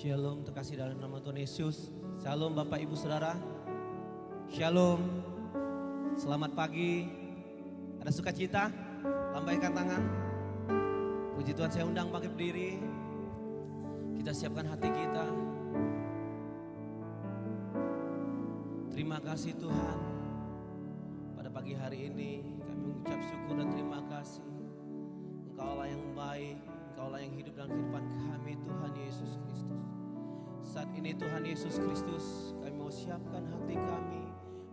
Shalom, terkasih dalam nama Tuhan Yesus. Shalom Bapak Ibu Saudara. Shalom. Selamat pagi. Ada sukacita? Lambaikan tangan. Puji Tuhan, saya undang pakai berdiri. Kita siapkan hati kita. Terima kasih Tuhan. Pada pagi hari ini kami mengucap syukur dan terima kasih. Engkau Allah yang baik, Engkau Allah yang hidup dalam kehidupan kami, Tuhan Yesus Kristus. Saat ini Tuhan Yesus Kristus, kami mau siapkan hati kami,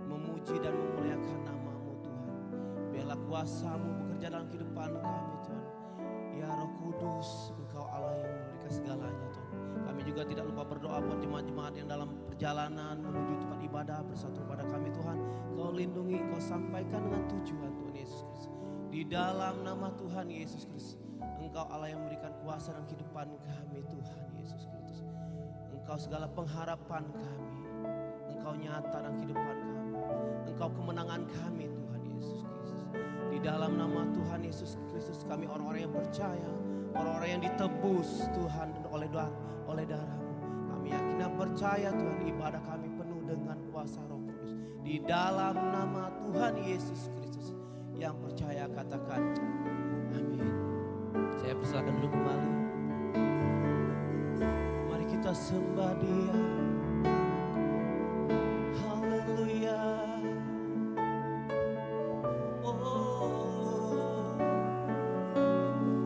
memuji dan memuliakan nama-Mu Tuhan. Biarlah kuasa-Mu bekerja dalam kehidupan kami Tuhan. Ya Roh Kudus, Engkau Allah yang memberikan segalanya Tuhan. Kami juga tidak lupa berdoa buat jemaat-jemaat yang dalam perjalanan menuju tempat ibadah bersatu pada kami Tuhan. Kau lindungi, Kau sampaikan dengan tujuan Tuhan Yesus Kristus. Di dalam nama Tuhan Yesus Kristus, Engkau Allah yang memberikan kuasa dalam kehidupan kami Tuhan Yesus Kristus. Engkau segala pengharapan kami, Engkau nyata dalam kehidupan kami, Engkau kemenangan kami Tuhan Yesus Kristus. Di dalam nama Tuhan Yesus Kristus kami orang-orang yang percaya, orang-orang yang ditebus Tuhan oleh darah-Mu. Kami yakin dan percaya Tuhan, ibadah kami penuh dengan kuasa Roh Kudus. Di dalam nama Tuhan Yesus Kristus, yang percaya katakan amin. Saya persilakan dulu kembali. Mari kita sembah Dia. Haleluya. Oh,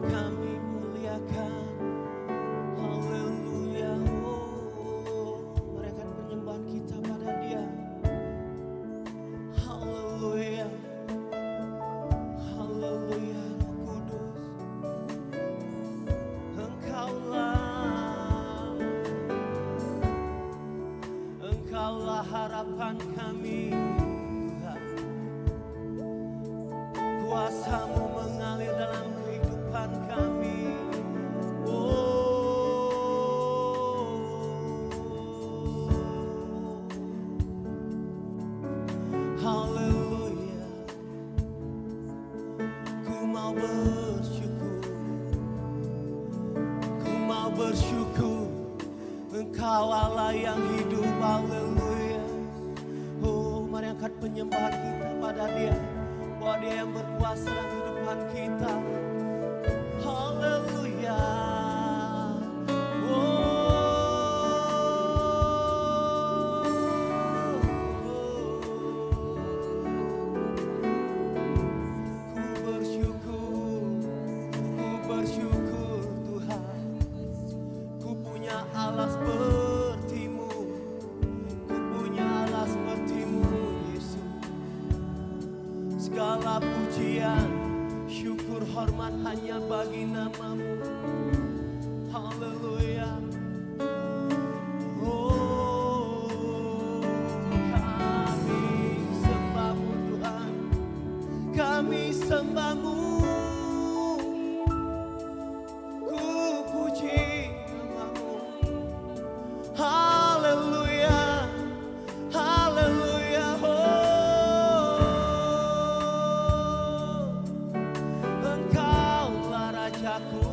kami muliakan. Haleluya. Oh, mereka penyembahan kita pada Dia. Haleluya. Haleluya, Roh Kudus. Engkaulah harapan kami Tuhan. Kuasa-Mu mengalir dalam kehidupan kami. Haleluya. Ku mau bersyukur, ku mau bersyukur. Engkau Allah yang hidup, haleluya. Oh, mari angkat penyembahan kita pada Dia, bahwa Dia yang berkuasa dalam kehidupan kita. Haleluya. Allah seperti-Mu, ku punya Allah seperti-Mu Yesus. Segala pujian, syukur, hormat hanya bagi nama-Mu. Haleluya. Oh, kami sembah-Mu Tuhan, kami sembah-Mu. Haleluya, haleluya, oh, Engkaulah Rajaku,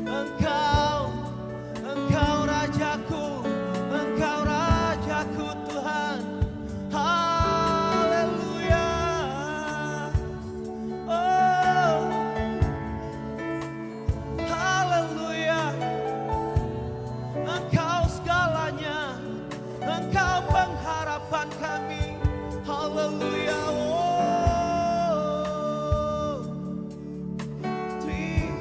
Engkau Rajaku, Engkau Rajaku Tuhan. Haleluya, oh, haleluya. Engkau segalanya, Engkau pengharapan kami. Haleluya. Oh, terima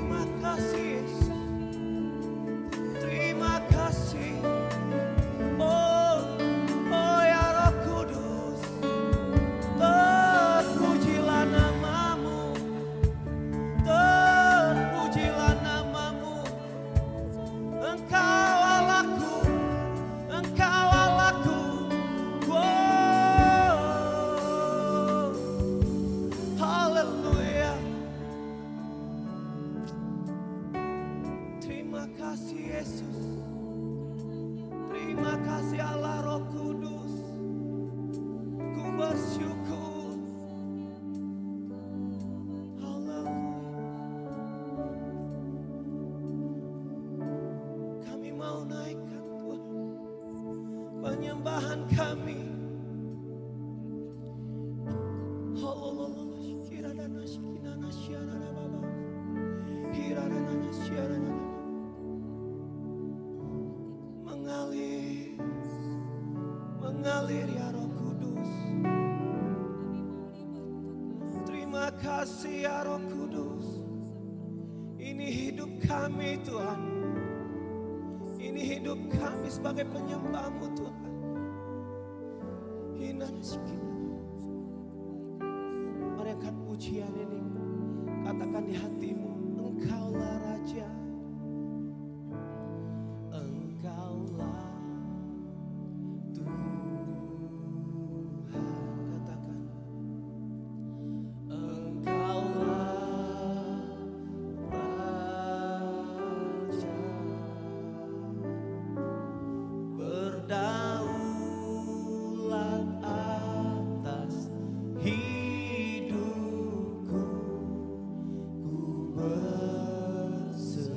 Terima kasih ya Roh Kudus. Ini hidup kami Tuhan. Ini hidup kami sebagai penyembah-Mu Tuhan. Mari angkat pujian ini. Katakan di hatimu, Engkaulah Raja. Engkaulah Tuhan. Katakan, Engkaulah Raja. Berdaulat atas hidupku, ku berserah.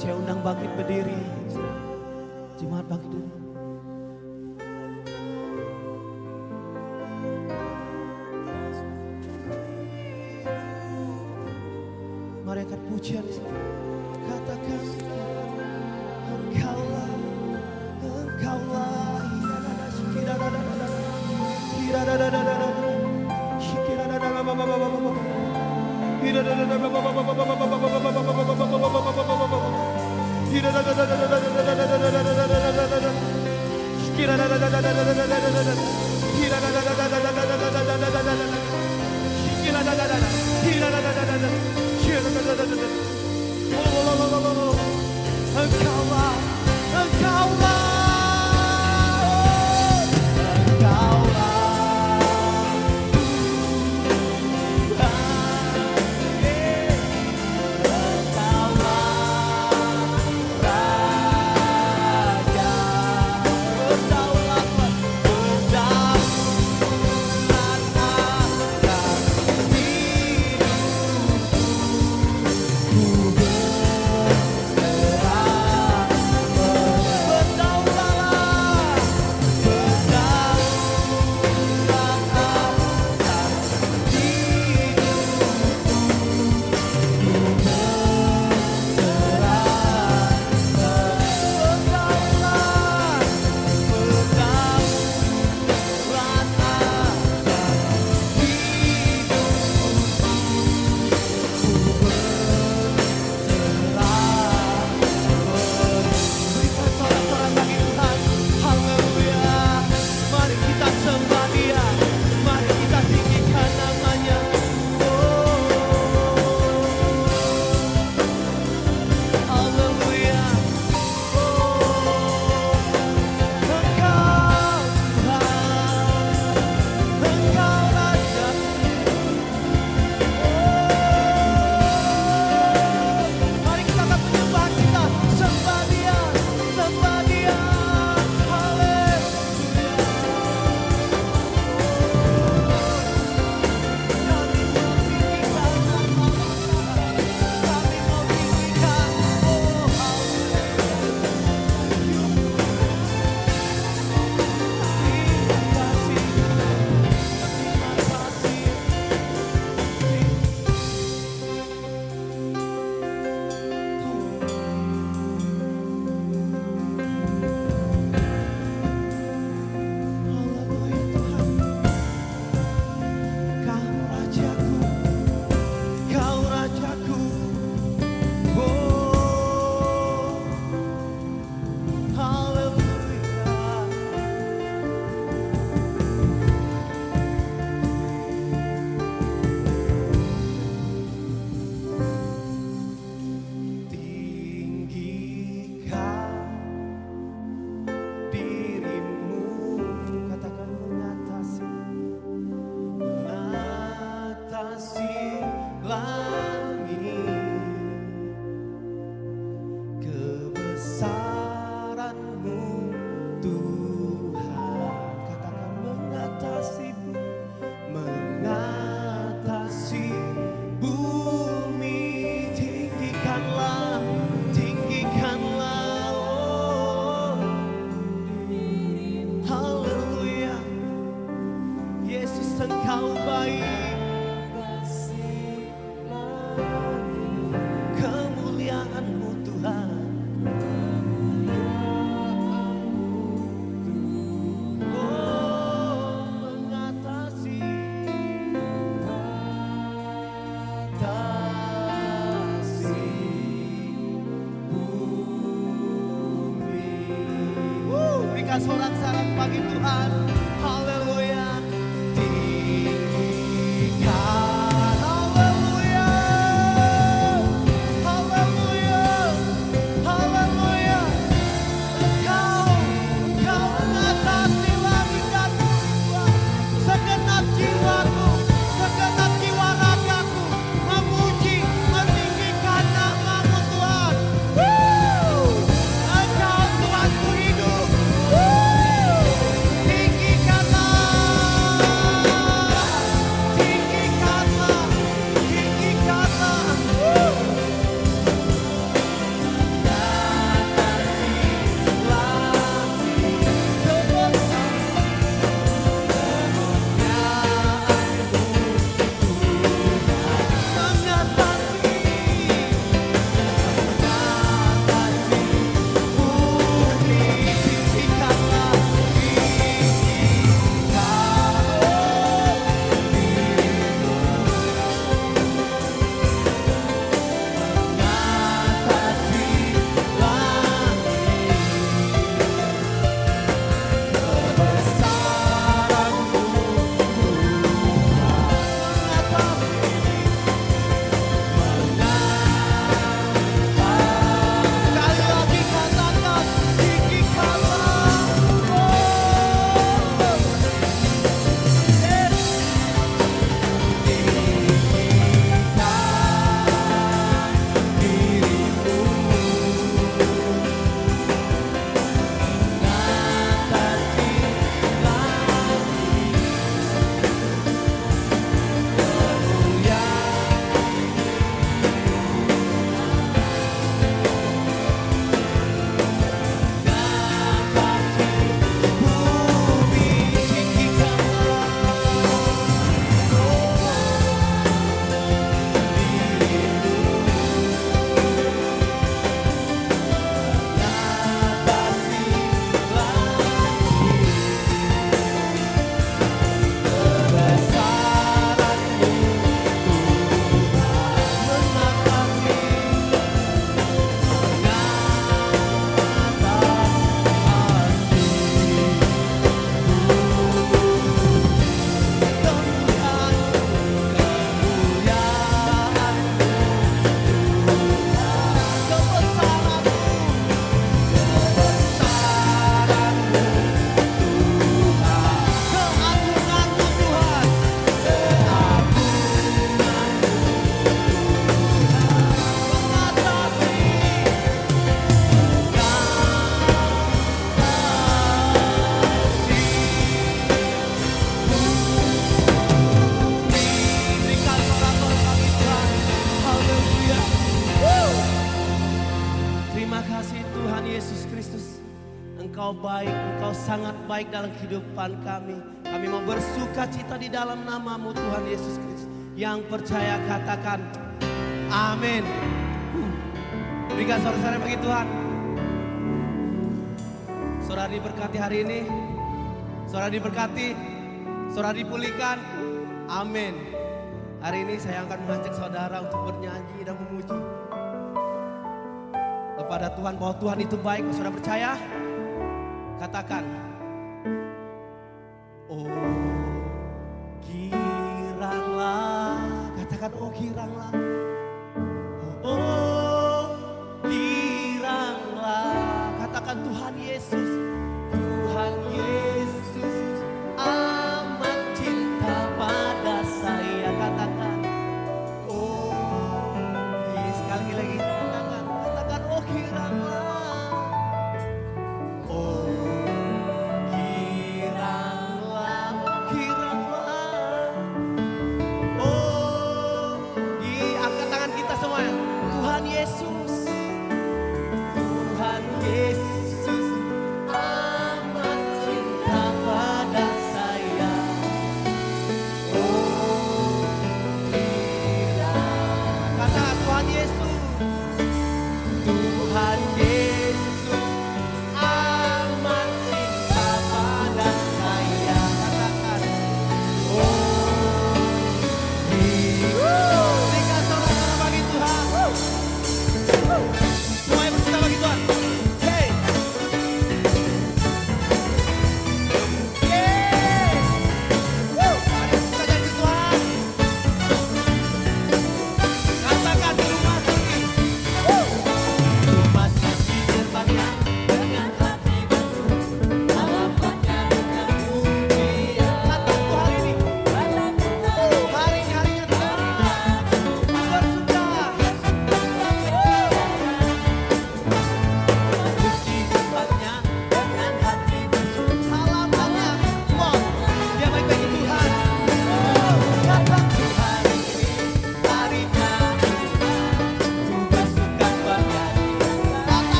Saya undang bangkit berdiri. Jemaat bangkit dulu. Mari angkat pujian di sini. Katakan Engkaulah, Engkaulah. Engkaulah, Engkaulah. Engkau baik, kemuliaan-Mu Tuhan. Oh, mengatasi bumi. Berikan sorak-sorai bagi Tuhan. Haleluya. Tinggi kasih Tuhan Yesus Kristus. Engkau baik, Engkau sangat baik dalam kehidupan kami. Kami mau bersuka cita di dalam nama-Mu Tuhan Yesus Kristus. Yang percaya katakan amin. Berikan sorak-sorai bagi Tuhan. Saudara diberkati hari ini. Saudara diberkati. Saudara dipulihkan. Amin. Hari ini saya akan mengajak saudara untuk bernyanyi dan memuji kepada Tuhan bahwa Tuhan itu baik. Saudara percaya? Katakan. Oh giranglah. Katakan oh giranglah. Oh giranglah. Katakan Tuhan Yesus. Tuhan Yesus amat cinta pada saya. Katakan. Oh sekali lagi. Katakan oh giranglah.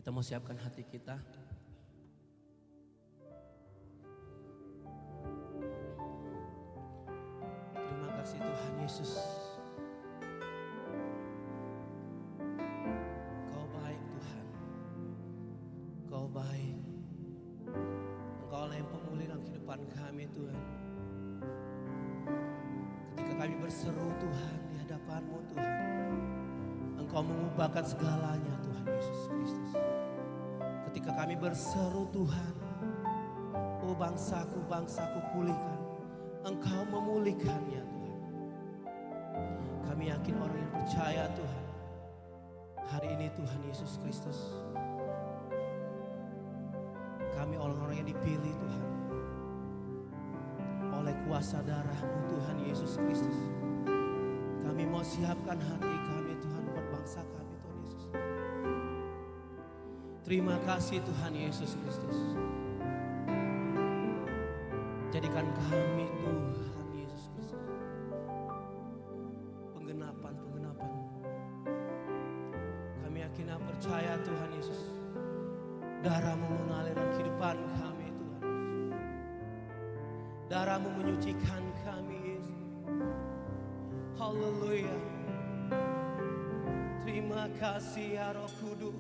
Kita mau siapkan hati kita. Terima kasih Tuhan Yesus. baik. Engkau lah yang pemulih dalam kehidupan kami Tuhan. Ketika kami berseru Tuhan di hadapan-Mu Tuhan, Engkau mengubahkan segalanya Tuhan Yesus Kristus. Ketika kami berseru Tuhan, oh bangsaku, bangsaku pulihkan, Engkau memulihkannya Tuhan. Kami yakin orang yang percaya Tuhan, hari ini Tuhan Yesus Kristus, kami orang-orang yang dipilih Tuhan oleh kuasa darah-Mu Tuhan Yesus Kristus. Kami mau siapkan hati kami Tuhan buat bangsa kami Tuhan Yesus. Terima kasih Tuhan Yesus Kristus. Jadikan kami Tuhan Yesus Kristus penggenapan-penggenapan. Kami yakin dan percaya Tuhan Yesus, darah-Mu mengalir dalam kehidupan kami Tuhan. Darah-Mu menyucikan kami Yesus. Haleluya. Terima kasih ya Roh Kudus.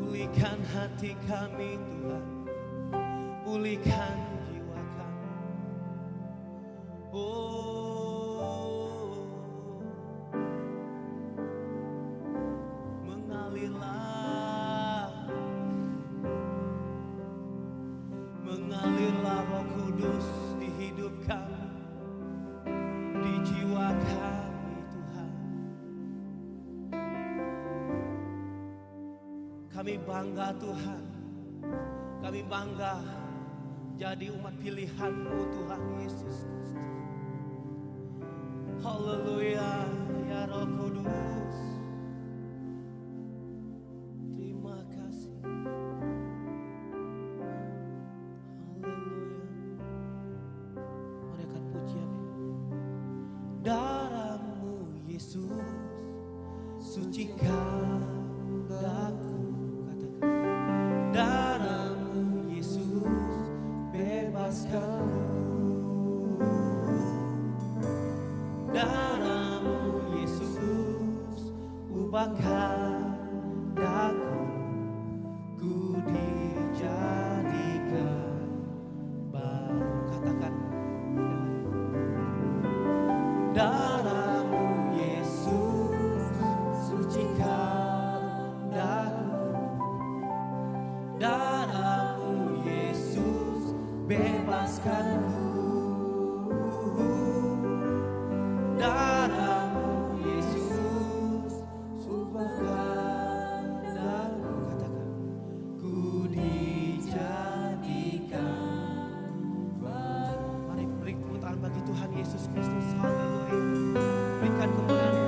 Pulihkan hati kami Tuhan. Pulihkan jiwa kami. Oh, mengalirlah Roh Kudus di hidup kami, di jiwa kami Tuhan. Kami bangga Tuhan, kami bangga jadi umat pilihan-Mu Tuhan Yesus Kristus. Haleluya ya Roh Kudus. Terima kasih. Haleluya. Mari angkat pujian. Darah-Mu Yesus sucikan daku. Darah-Mu Yesus bebaskanku. Darah-Mu Yesus ubahkan daku. Ku dijadikan baru. Katakan. Darah-Mu Yesus sucikan daku. Darah-Mu Yesus bebaskanku. Darah-Mu Yesus ubahkan daku. Katakan, ku dijadikan baru. Mari beri tepuk tangan bagi Tuhan Yesus Kristus. Haleluya. Berikan kemuliaan.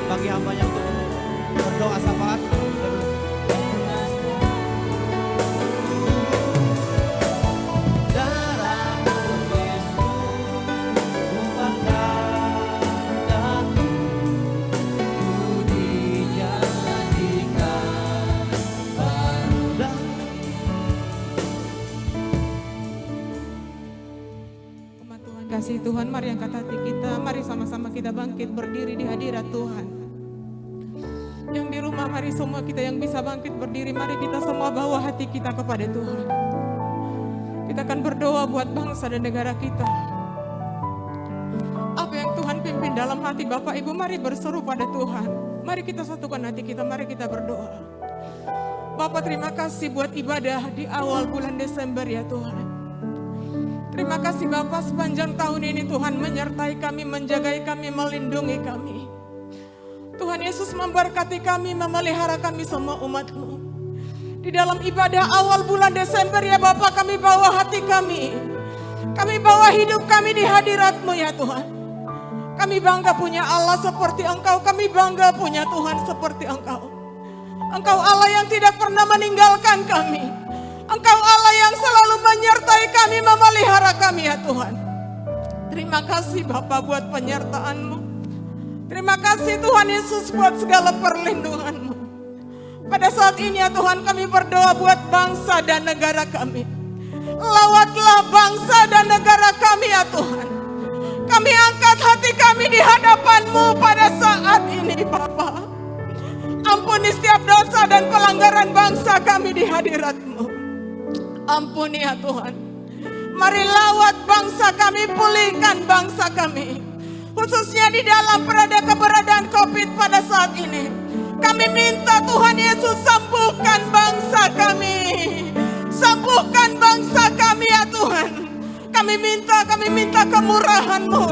bagi hambanya untuk berdoa syafaat. kasih Tuhan, mari angkat hati kita, mari sama-sama kita bangkit berdiri di hadirat Tuhan. Yang di rumah, mari semua kita yang bisa bangkit berdiri, mari kita semua bawa hati kita kepada Tuhan. Kita akan berdoa buat bangsa dan negara kita. Apa yang Tuhan pimpin dalam hati Bapak Ibu, mari berseru pada Tuhan. Mari kita satukan hati kita, mari kita berdoa. Bapak, terima kasih buat ibadah di awal bulan Desember ya Tuhan. Terima kasih Bapak, sepanjang tahun ini Tuhan menyertai kami, menjagai kami, melindungi kami. Tuhan Yesus memberkati kami, memelihara kami semua umat-Mu. Di dalam ibadah awal bulan Desember ya Bapak, kami bawa hati kami. Kami bawa hidup kami di hadirat-Mu ya Tuhan. Kami bangga punya Allah seperti Engkau, kami bangga punya Tuhan seperti Engkau. Engkau Allah yang tidak pernah meninggalkan kami. Engkau Allah yang selalu menyertai kami, memelihara kami ya Tuhan. Terima kasih Bapa buat penyertaan-Mu. Terima kasih Tuhan Yesus buat segala perlindungan-Mu. Pada saat ini ya Tuhan, kami berdoa buat bangsa dan negara kami. Lawatlah bangsa dan negara kami ya Tuhan. Kami angkat hati kami di hadapan-Mu pada saat ini Bapa. Ampuni setiap dosa dan pelanggaran bangsa kami di hadirat-Mu. Ampuni ya Tuhan. Mari lawat bangsa kami, pulihkan bangsa kami. Khususnya di dalam keberadaan COVID pada saat ini. Kami minta Tuhan Yesus sembuhkan bangsa kami. Sembuhkan bangsa kami ya Tuhan. Kami minta kemurahan-Mu.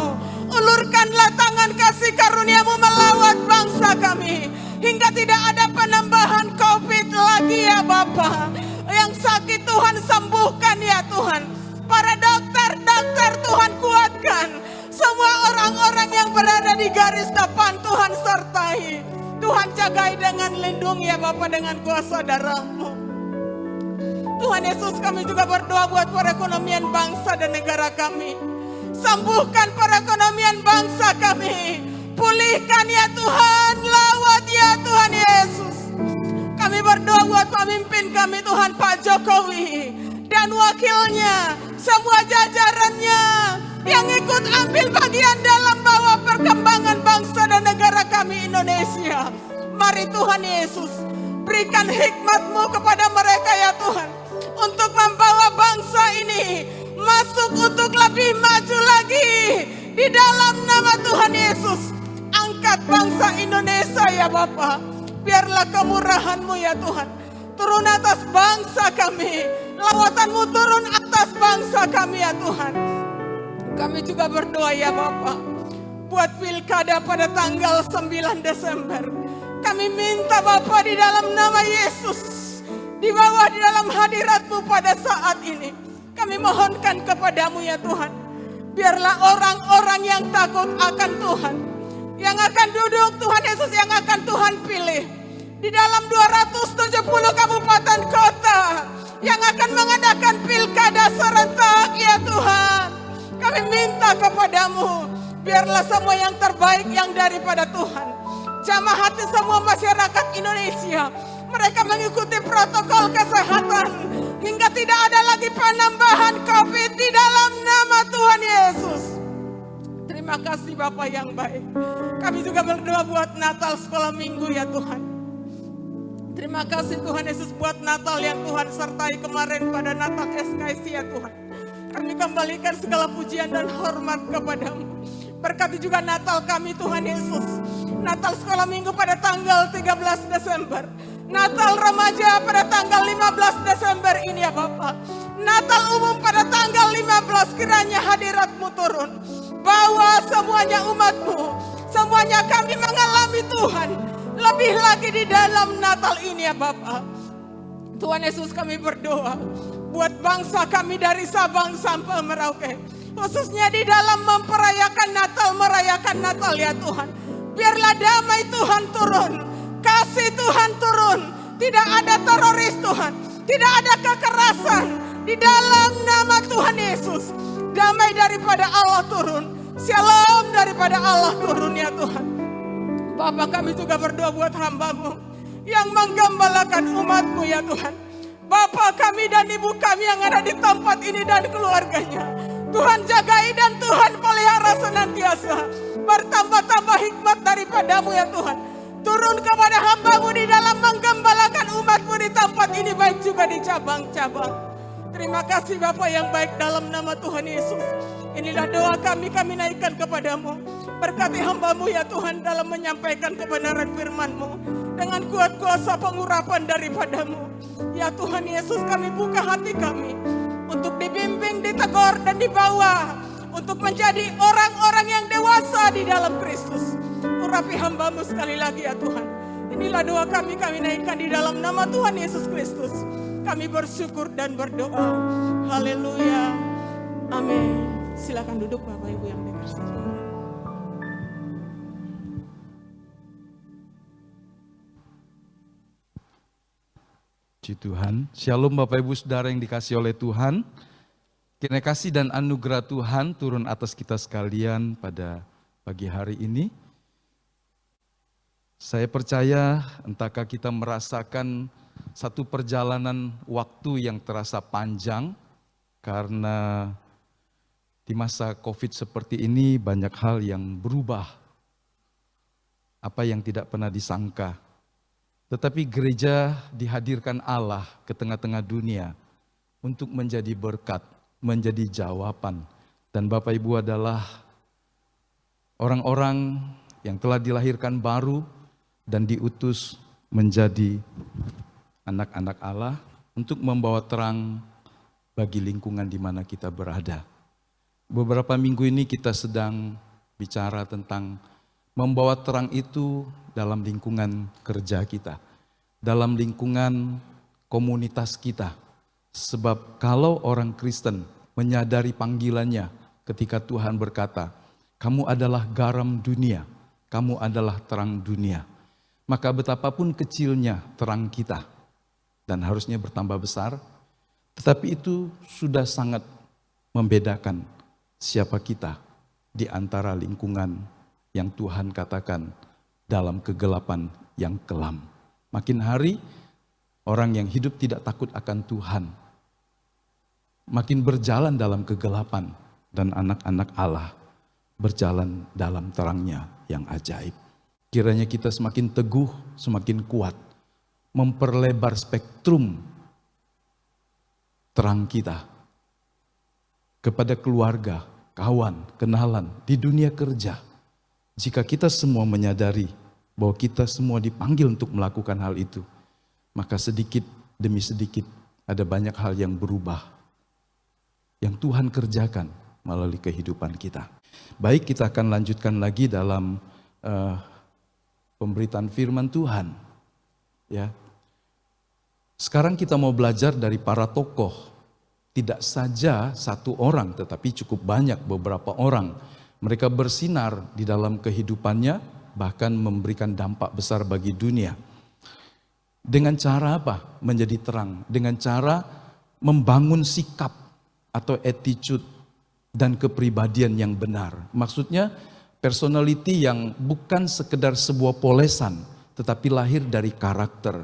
Ulurkanlah tangan kasih karunia-Mu melawat bangsa kami. Hingga tidak ada penambahan COVID lagi ya Bapa. Yang sakit Tuhan sembuhkan ya Tuhan. Para dokter Tuhan kuatkan. Semua orang-orang yang berada di garis depan Tuhan sertai. Tuhan jagai dengan lindungi ya Bapa dengan kuasa darah-Mu. Tuhan Yesus, kami juga berdoa buat perekonomian bangsa dan negara kami. Sembuhkan perekonomian bangsa kami. Pulihkan ya Tuhan, lawat ya Tuhan Yesus. Kami berdoa buat pemimpin kami Tuhan, Pak Jokowi dan wakilnya, semua jajarannya yang ikut ambil bagian dalam bawa perkembangan bangsa dan negara kami Indonesia. Mari Tuhan Yesus, berikan hikmat-Mu kepada mereka ya Tuhan, untuk membawa bangsa ini masuk untuk lebih maju lagi di dalam nama Tuhan Yesus. Angkat bangsa Indonesia ya Bapa. Biarlah kemurahan-Mu ya Tuhan turun atas bangsa kami. Lawatan-Mu turun atas bangsa kami ya Tuhan. Kami juga berdoa ya Bapa, buat pilkada pada tanggal 9 Desember. Kami minta Bapa di dalam nama Yesus, di bawah di dalam hadirat-Mu pada saat ini. Kami mohonkan kepadamu ya Tuhan. Biarlah orang-orang yang takut akan Tuhan, yang akan duduk Tuhan Yesus, yang akan Tuhan pilih di dalam 270 kabupaten kota yang akan mengadakan pilkada serentak ya Tuhan. Kami minta kepadamu, biarlah semua yang terbaik yang daripada Tuhan jamah hati semua masyarakat Indonesia. Mereka mengikuti protokol kesehatan hingga tidak ada lagi penambahan COVID di dalam nama Tuhan Yesus. Terima kasih Bapak yang baik. Kami juga berdoa buat Natal sekolah minggu ya Tuhan. Terima kasih Tuhan Yesus buat Natal yang Tuhan sertai kemarin pada Natal SKC ya Tuhan. Kami kembalikan segala pujian dan hormat kepadamu. Berkati juga Natal kami Tuhan Yesus. Natal sekolah minggu pada tanggal 13 Desember. Natal remaja pada tanggal 15 Desember ini ya Bapak. Natal umum pada tanggal 15, kiranya hadirat-Mu turun. Bawa semuanya umat-Mu. Semuanya kami mengalami Tuhan. Lebih lagi di dalam Natal ini ya Bapak. Tuhan Yesus, kami berdoa buat bangsa kami dari Sabang sampai Merauke. Khususnya di dalam memperayakan Natal, merayakan Natal ya Tuhan. Biarlah damai Tuhan turun. Kasih Tuhan turun. Tidak ada teroris Tuhan. Tidak ada kekerasan. Di dalam nama Tuhan Yesus. Damai daripada Allah turun. Shalom daripada Allah turun ya Tuhan. Bapa, kami juga berdoa buat hamba-Mu yang menggembalakan umat-Mu ya Tuhan. Bapa kami dan Ibu kami yang ada di tempat ini dan keluarganya. Tuhan jagai dan Tuhan pelihara senantiasa. Bertambah-tambah hikmat daripadamu ya Tuhan. Turun kepada hamba-Mu di dalam menggembalakan umat-Mu di tempat ini, baik juga di cabang-cabang. Terima kasih Bapa yang baik, dalam nama Tuhan Yesus. Inilah doa kami naikkan kepadamu. Berkati hamba-Mu ya Tuhan dalam menyampaikan kebenaran firman-Mu. Dengan kuat kuasa pengurapan daripadamu. Ya Tuhan Yesus, kami buka hati kami. Untuk dibimbing, ditegur dan dibawa. Untuk menjadi orang-orang yang dewasa di dalam Kristus. Urapi hamba-Mu sekali lagi ya Tuhan. Inilah doa kami naikkan di dalam nama Tuhan Yesus Kristus. Kami bersyukur dan berdoa. Haleluya. Amin. Silakan duduk Bapak Ibu yang dikasihi Tuhan. Puji Tuhan. Shalom Bapak Ibu Saudara yang dikasihi oleh Tuhan. Kiranya kasih dan anugerah Tuhan turun atas kita sekalian pada pagi hari ini. Saya percaya entahkah kita merasakan satu perjalanan waktu yang terasa panjang, karena di masa COVID seperti ini banyak hal yang berubah. Apa yang tidak pernah disangka. Tetapi gereja dihadirkan Allah ke tengah-tengah dunia untuk menjadi berkat, menjadi jawaban. Dan Bapak Ibu adalah orang-orang yang telah dilahirkan baru dan diutus menjadi anak-anak Allah untuk membawa terang bagi lingkungan di mana kita berada. Beberapa minggu ini kita sedang bicara tentang membawa terang itu dalam lingkungan kerja kita, dalam lingkungan komunitas kita. Sebab kalau orang Kristen menyadari panggilannya ketika Tuhan berkata, kamu adalah garam dunia, kamu adalah terang dunia. Maka betapapun kecilnya terang kita, dan harusnya bertambah besar, tetapi itu sudah sangat membedakan siapa kita di antara lingkungan yang Tuhan katakan dalam kegelapan yang kelam. Makin hari orang yang hidup tidak takut akan Tuhan makin berjalan dalam kegelapan, dan anak-anak Allah berjalan dalam terangnya yang ajaib. Kiranya kita semakin teguh, semakin kuat, memperlebar spektrum terang kita kepada keluarga, kawan, kenalan, di dunia kerja. Jika kita semua menyadari bahwa kita semua dipanggil untuk melakukan hal itu, maka sedikit demi sedikit ada banyak hal yang berubah, yang Tuhan kerjakan melalui kehidupan kita. Baik, kita akan lanjutkan lagi dalam pemberitaan firman Tuhan. Ya. Sekarang kita mau belajar dari para tokoh. Tidak saja satu orang, tetapi cukup banyak beberapa orang. Mereka bersinar di dalam kehidupannya, bahkan memberikan dampak besar bagi dunia. Dengan cara apa? Menjadi terang. Dengan cara membangun sikap atau attitude dan kepribadian yang benar. Maksudnya personality yang bukan sekedar sebuah polesan, tetapi lahir dari karakter.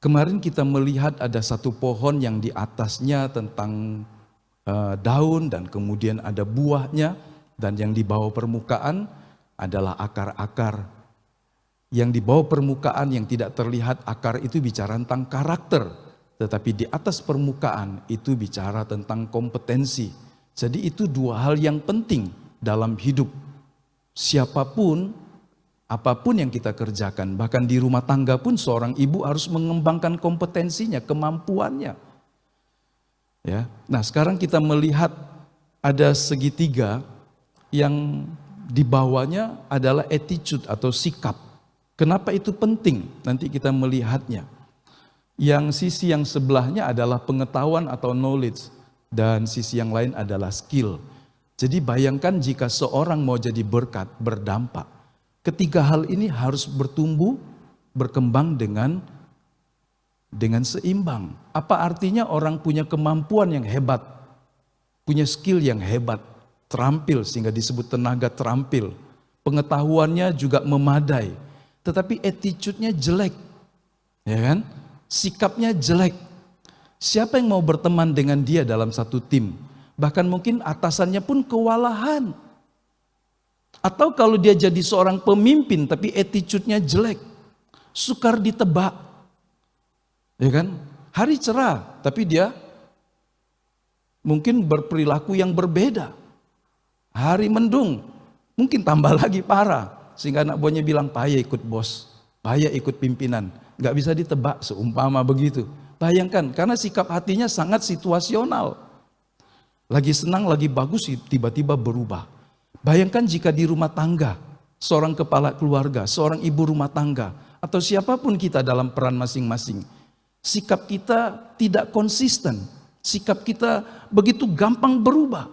Kemarin kita melihat ada satu pohon yang di atasnya tentang daun dan kemudian ada buahnya, dan yang di bawah permukaan adalah akar-akar. Yang di bawah permukaan yang tidak terlihat akar itu bicara tentang karakter, tetapi di atas permukaan itu bicara tentang kompetensi. Jadi itu dua hal yang penting dalam hidup siapapun, apapun yang kita kerjakan. Bahkan di rumah tangga pun seorang ibu harus mengembangkan kompetensinya, kemampuannya. Ya. Nah, sekarang kita melihat ada segitiga yang di bawahnya adalah attitude atau sikap. Kenapa itu penting? Nanti kita melihatnya. Yang sisi yang sebelahnya adalah pengetahuan atau knowledge, dan sisi yang lain adalah skill. Jadi bayangkan jika seorang mau jadi berkat, berdampak, ketiga hal ini harus bertumbuh, berkembang dengan seimbang. Apa artinya orang punya kemampuan yang hebat, punya skill yang hebat, terampil sehingga disebut tenaga terampil. Pengetahuannya juga memadai, tetapi attitude-nya jelek, ya kan? Sikapnya jelek. Siapa yang mau berteman dengan dia dalam satu tim? Bahkan mungkin atasannya pun kewalahan. Atau kalau dia jadi seorang pemimpin tapi attitude-nya jelek, sukar ditebak. Ya kan? Hari cerah tapi dia mungkin berperilaku yang berbeda. Hari mendung, mungkin tambah lagi parah. Sehingga anak buahnya bilang, payah ikut bos, payah ikut pimpinan. Gak bisa ditebak seumpama begitu. Bayangkan, karena sikap hatinya sangat situasional. Lagi senang, lagi bagus, tiba-tiba berubah. Bayangkan jika di rumah tangga, seorang kepala keluarga, seorang ibu rumah tangga, atau siapapun kita dalam peran masing-masing. Sikap kita tidak konsisten, sikap kita begitu gampang berubah.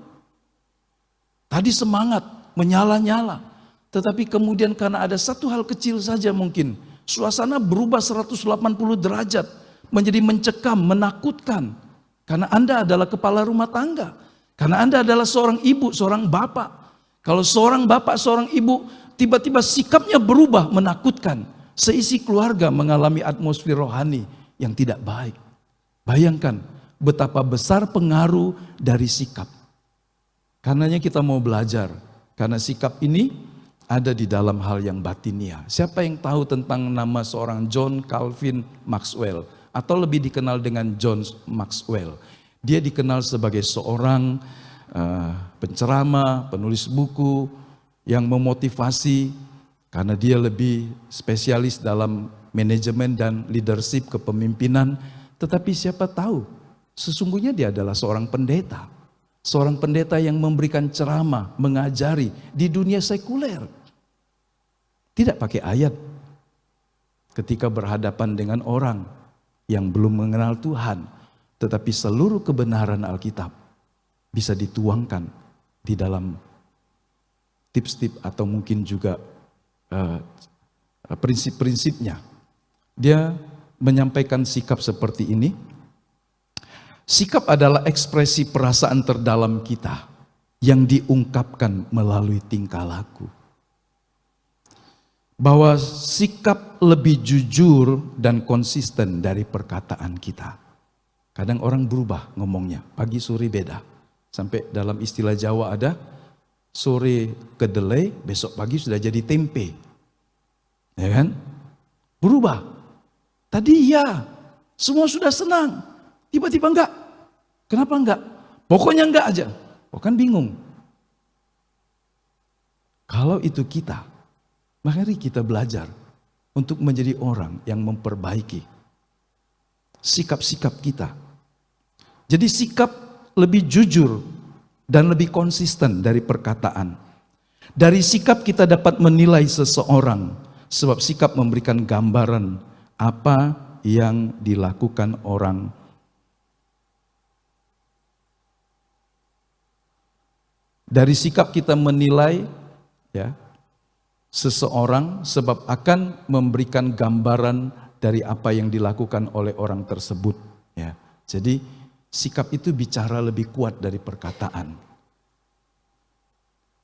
Tadi semangat, menyala-nyala. Tetapi kemudian karena ada satu hal kecil saja mungkin, suasana berubah 180 derajat, menjadi mencekam, menakutkan. Karena Anda adalah kepala rumah tangga. Karena Anda adalah seorang ibu, seorang bapak. Kalau seorang bapak, seorang ibu, tiba-tiba sikapnya berubah, menakutkan. Seisi keluarga mengalami atmosfer rohani yang tidak baik. Bayangkan betapa besar pengaruh dari sikap. Karenanya kita mau belajar, karena sikap ini ada di dalam hal yang batinia. Siapa yang tahu tentang nama seorang John Calvin Maxwell, atau lebih dikenal dengan John Maxwell? Dia dikenal sebagai seorang penceramah, penulis buku yang memotivasi, karena dia lebih spesialis dalam manajemen dan leadership kepemimpinan. Tetapi siapa tahu, sesungguhnya dia adalah seorang pendeta. Seorang pendeta yang memberikan ceramah, mengajari di dunia sekuler. Tidak pakai ayat. Ketika berhadapan dengan orang yang belum mengenal Tuhan, tetapi seluruh kebenaran Alkitab bisa dituangkan di dalam tips-tips atau mungkin juga prinsip-prinsipnya. Dia menyampaikan sikap seperti ini. Sikap adalah ekspresi perasaan terdalam kita yang diungkapkan melalui tingkah laku. Bahwa sikap lebih jujur dan konsisten dari perkataan kita. Kadang orang berubah ngomongnya, pagi sore beda. Sampai dalam istilah Jawa ada, sore kedelai, besok pagi sudah jadi tempe. Ya kan? Berubah. Tadi iya, semua sudah senang. Tiba-tiba enggak. Kenapa enggak? Pokoknya enggak aja. Oh kan bingung. Kalau itu kita, mari kita belajar untuk menjadi orang yang memperbaiki sikap-sikap kita. Jadi sikap lebih jujur dan lebih konsisten dari perkataan. Dari sikap kita dapat menilai seseorang, sebab sikap memberikan gambaran apa yang dilakukan orang. Dari sikap kita menilai ya seseorang, sebab akan memberikan gambaran dari apa yang dilakukan oleh orang tersebut. Ya, jadi sikap itu bicara lebih kuat dari perkataan.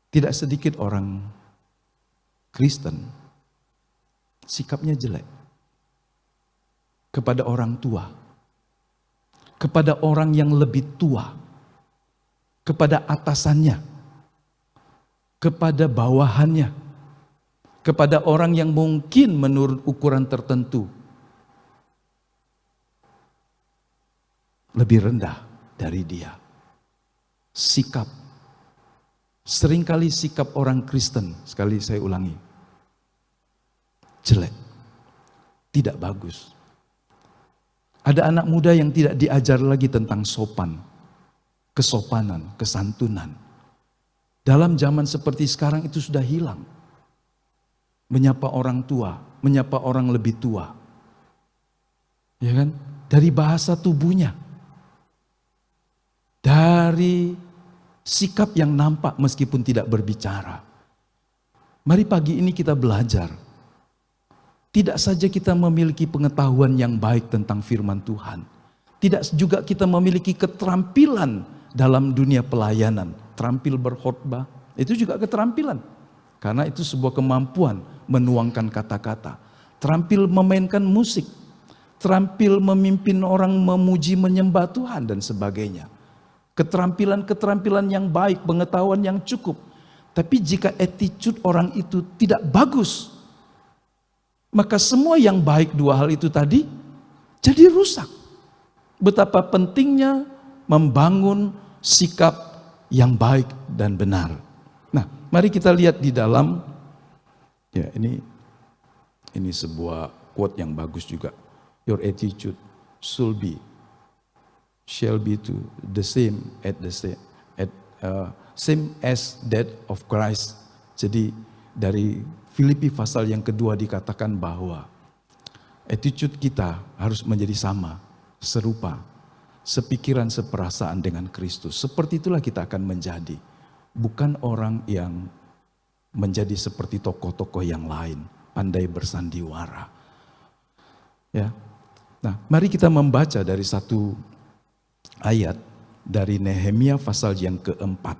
Tidak sedikit orang Kristen sikapnya jelek kepada orang tua, kepada orang yang lebih tua, kepada atasannya, kepada bawahannya, kepada orang yang mungkin menurut ukuran tertentu lebih rendah dari dia. Sikap, seringkali sikap orang Kristen, sekali saya ulangi, jelek, tidak bagus. Ada anak muda yang tidak diajar lagi tentang sopan, kesopanan, kesantunan. Dalam zaman seperti sekarang itu sudah hilang. Menyapa orang tua, menyapa orang lebih tua. Ya kan? Dari bahasa tubuhnya. Dari sikap yang nampak meskipun tidak berbicara. Mari pagi ini kita belajar. Tidak saja kita memiliki pengetahuan yang baik tentang firman Tuhan. Tidak juga kita memiliki keterampilan dalam dunia pelayanan. Terampil berkhotbah, itu juga keterampilan. Karena itu sebuah kemampuan menuangkan kata-kata. Terampil memainkan musik. Terampil memimpin orang memuji menyembah Tuhan dan sebagainya. keterampilan-keterampilan yang baik, pengetahuan yang cukup. Tapi jika attitude orang itu tidak bagus, maka semua yang baik dua hal itu tadi jadi rusak. Betapa pentingnya membangun sikap yang baik dan benar. Nah, mari kita lihat di dalam, ya ini sebuah quote yang bagus juga. Your attitude shall be to the same same as that of Christ. Jadi dari Filipi pasal yang kedua dikatakan bahwa attitude kita harus menjadi sama, serupa, sepikiran, seperasaan dengan Kristus. Seperti itulah kita akan menjadi. Bukan orang yang menjadi seperti tokoh-tokoh yang lain, pandai bersandiwara. Ya. Nah, mari kita membaca dari satu ayat dari Nehemia pasal yang keempat.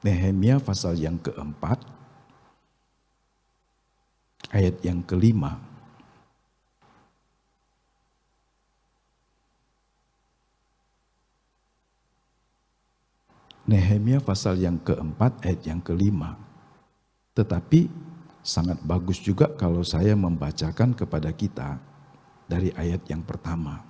Nehemia pasal yang keempat, ayat yang kelima. Nehemia pasal yang keempat, ayat yang kelima. Tetapi sangat bagus juga kalau saya membacakan kepada kita dari ayat yang pertama.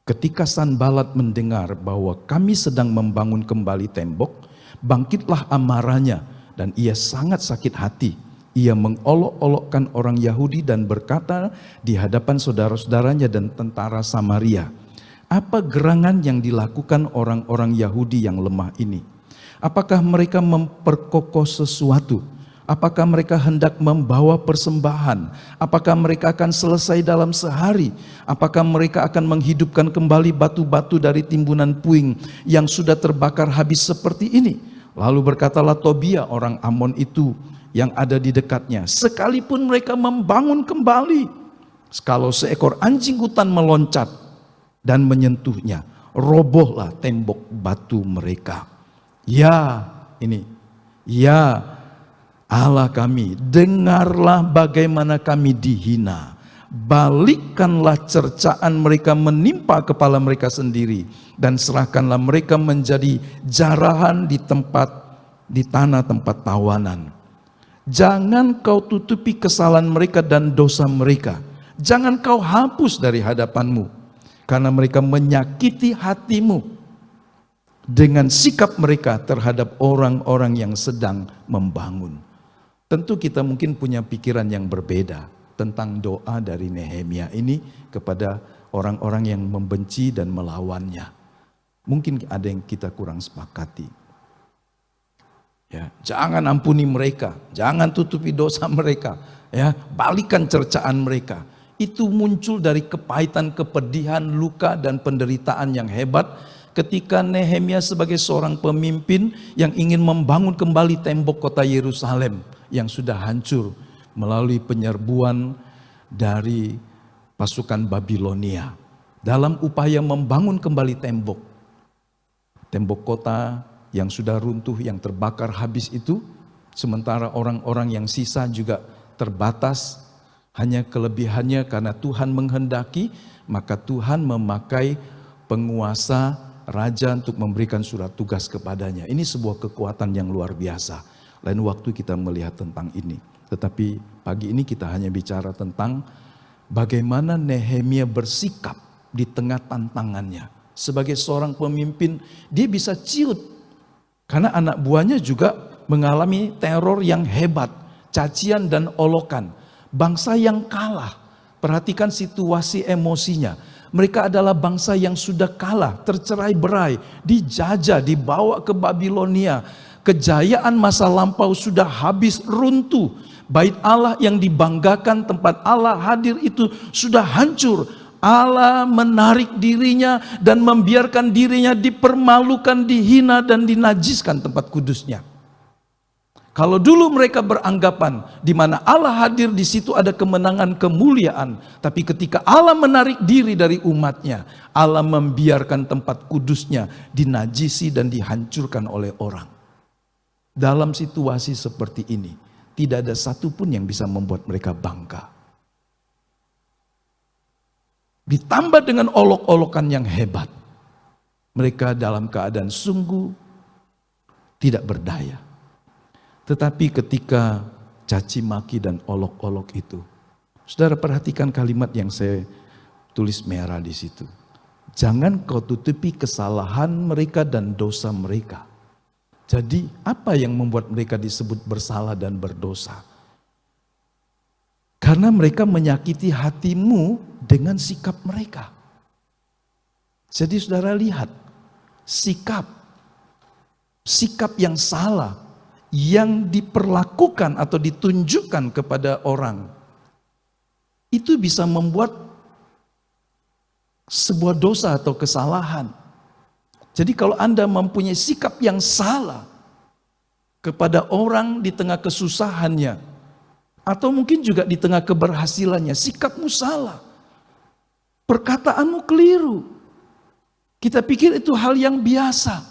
Ketika Sanbalat mendengar bahwa kami sedang membangun kembali tembok, bangkitlah amarahnya dan ia sangat sakit hati. Ia mengolok-olokkan orang Yahudi dan berkata di hadapan saudara-saudaranya dan tentara Samaria, apa gerangan yang dilakukan orang-orang Yahudi yang lemah ini? Apakah mereka memperkokoh sesuatu? Apakah mereka hendak membawa persembahan? Apakah mereka akan selesai dalam sehari? Apakah mereka akan menghidupkan kembali batu-batu dari timbunan puing yang sudah terbakar habis seperti ini? Lalu berkatalah Tobia orang Amon itu yang ada di dekatnya, sekalipun mereka membangun kembali, kalau seekor anjing hutan meloncat dan menyentuhnya, robohlah tembok batu mereka. Ya Allah kami, dengarlah bagaimana kami dihina. Balikkanlah cercaan mereka menimpa kepala mereka sendiri, dan serahkanlah mereka menjadi jarahan di tanah tempat tawanan. Jangan kau tutupi kesalahan mereka dan dosa mereka. Jangan kau hapus dari hadapanmu, karena mereka menyakiti hatimu dengan sikap mereka terhadap orang-orang yang sedang membangun. Tentu kita mungkin punya pikiran yang berbeda tentang doa dari Nehemia ini kepada orang-orang yang membenci dan melawannya. Mungkin ada yang kita kurang sepakati. Ya, jangan ampuni mereka, jangan tutupi dosa mereka, ya, balikan cercaan mereka. Itu muncul dari kepahitan, kepedihan, luka dan penderitaan yang hebat ketika Nehemia sebagai seorang pemimpin yang ingin membangun kembali tembok kota Yerusalem yang sudah hancur melalui penyerbuan dari pasukan Babilonia. Dalam upaya membangun kembali tembok kota yang sudah runtuh, yang terbakar habis itu, sementara orang-orang yang sisa juga terbatas. Hanya kelebihannya karena Tuhan menghendaki, maka Tuhan memakai penguasa raja untuk memberikan surat tugas kepadanya. Ini sebuah kekuatan yang luar biasa. Lain waktu kita melihat tentang ini. Tetapi pagi ini kita hanya bicara tentang bagaimana Nehemia bersikap di tengah tantangannya. Sebagai seorang pemimpin, dia bisa ciut. Karena anak buahnya juga mengalami teror yang hebat, cacian dan olokan. Bangsa yang kalah, perhatikan situasi emosinya. Mereka adalah bangsa yang sudah kalah, tercerai-berai, dijajah, dibawa ke Babilonia. Kejayaan masa lampau sudah habis, runtuh. Bait Allah yang dibanggakan, tempat Allah hadir itu sudah hancur. Allah menarik dirinya dan membiarkan dirinya dipermalukan, dihina dan dinajiskan tempat kudusnya. Kalau dulu mereka beranggapan di mana Allah hadir di situ ada kemenangan, kemuliaan, tapi ketika Allah menarik diri dari umatnya, Allah membiarkan tempat kudusnya dinajisi dan dihancurkan oleh orang. Dalam situasi seperti ini, tidak ada satupun yang bisa membuat mereka bangga. Ditambah dengan olok-olokan yang hebat. Mereka dalam keadaan sungguh tidak berdaya. Tetapi ketika caci maki dan olok-olok itu, saudara perhatikan kalimat yang saya tulis merah di situ. Jangan kau tutupi kesalahan mereka dan dosa mereka. Jadi apa yang membuat mereka disebut bersalah dan berdosa? Karena mereka menyakiti hatimu dengan sikap mereka. Jadi saudara lihat, sikap yang salah yang diperlakukan atau ditunjukkan kepada orang itu bisa membuat sebuah dosa atau kesalahan. Jadi kalau Anda mempunyai sikap yang salah kepada orang di tengah kesusahannya, atau mungkin juga di tengah keberhasilannya, sikapmu salah, perkataanmu keliru. Kita pikir itu hal yang biasa.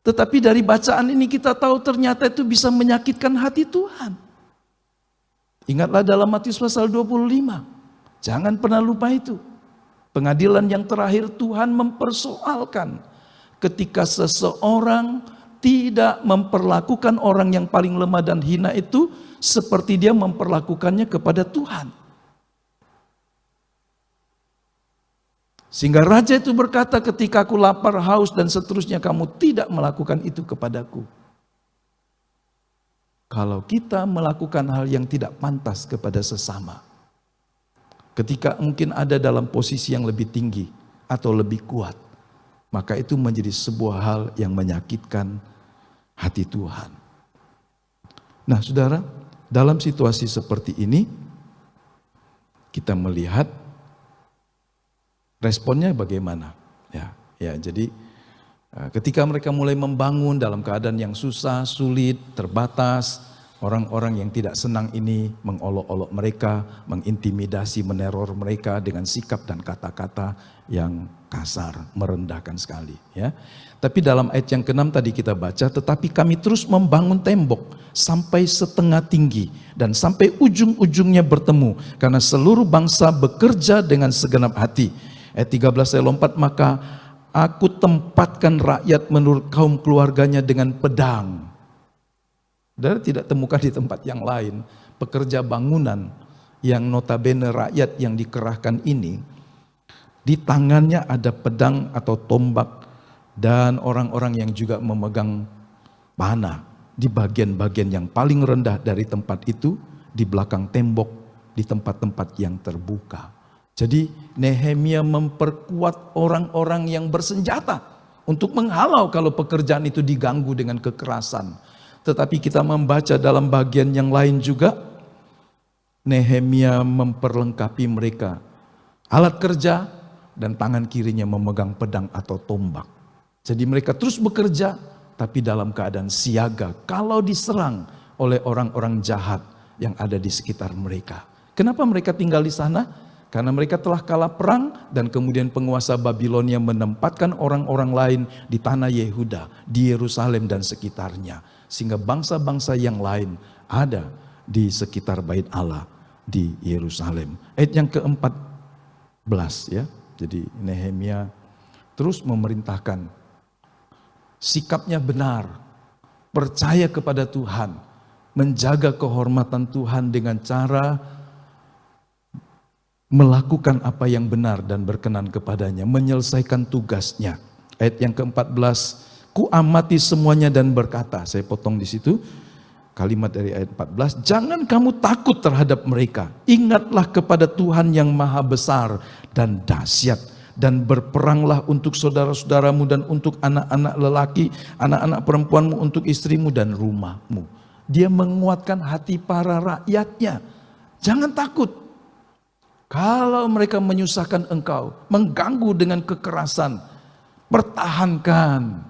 Tetapi dari bacaan ini kita tahu ternyata itu bisa menyakitkan hati Tuhan. Ingatlah dalam Matius pasal 25. Jangan pernah lupa itu. Pengadilan yang terakhir Tuhan mempersoalkan ketika seseorang tidak memperlakukan orang yang paling lemah dan hina itu seperti dia memperlakukannya kepada Tuhan. Sehingga raja itu berkata, ketika aku lapar, haus dan seterusnya, kamu tidak melakukan itu kepadaku. Kalau kita melakukan hal yang tidak pantas kepada sesama, ketika mungkin ada dalam posisi yang lebih tinggi atau lebih kuat, maka itu menjadi sebuah hal yang menyakitkan hati Tuhan. Nah saudara, dalam situasi seperti ini, kita melihat responnya bagaimana? Ya, jadi ketika mereka mulai membangun dalam keadaan yang susah, sulit, terbatas, orang-orang yang tidak senang ini mengolok-olok mereka, mengintimidasi, meneror mereka dengan sikap dan kata-kata yang kasar, merendahkan sekali. Ya. Tapi dalam ayat yang ke-6 tadi kita baca, tetapi kami terus membangun tembok sampai setengah tinggi dan sampai ujung-ujungnya bertemu, karena seluruh bangsa bekerja dengan segenap hati. Ayat 13 saya lompat, maka aku tempatkan rakyat menurut kaum keluarganya dengan pedang. Saudara tidak temukan di tempat yang lain, pekerja bangunan yang notabene rakyat yang dikerahkan ini, di tangannya ada pedang atau tombak, dan orang-orang yang juga memegang panah di bagian-bagian yang paling rendah dari tempat itu, di belakang tembok, di tempat-tempat yang terbuka. Jadi Nehemia memperkuat orang-orang yang bersenjata untuk menghalau kalau pekerjaan itu diganggu dengan kekerasan. Tetapi kita membaca dalam bagian yang lain juga, Nehemia memperlengkapi mereka alat kerja dan tangan kirinya memegang pedang atau tombak. Jadi mereka terus bekerja tapi dalam keadaan siaga kalau diserang oleh orang-orang jahat yang ada di sekitar mereka. Kenapa mereka tinggal di sana? Karena mereka telah kalah perang dan kemudian penguasa Babilonia menempatkan orang-orang lain di tanah Yehuda, di Yerusalem dan sekitarnya. Sehingga bangsa-bangsa yang lain ada di sekitar bait Allah di Yerusalem. Ayat yang ke-14 ya. Jadi Nehemia terus memerintahkan sikapnya benar, percaya kepada Tuhan, menjaga kehormatan Tuhan dengan cara melakukan apa yang benar dan berkenan kepadanya, menyelesaikan tugasnya. Ayat yang ke-14, ku amati semuanya dan berkata, saya potong di situ, kalimat dari ayat 14, jangan kamu takut terhadap mereka, ingatlah kepada Tuhan yang maha besar dan dahsyat, dan berperanglah untuk saudara-saudaramu dan untuk anak-anak lelaki, anak-anak perempuanmu, untuk istrimu dan rumahmu. Dia menguatkan hati para rakyatnya, jangan takut. Kalau mereka menyusahkan engkau, mengganggu dengan kekerasan, pertahankan.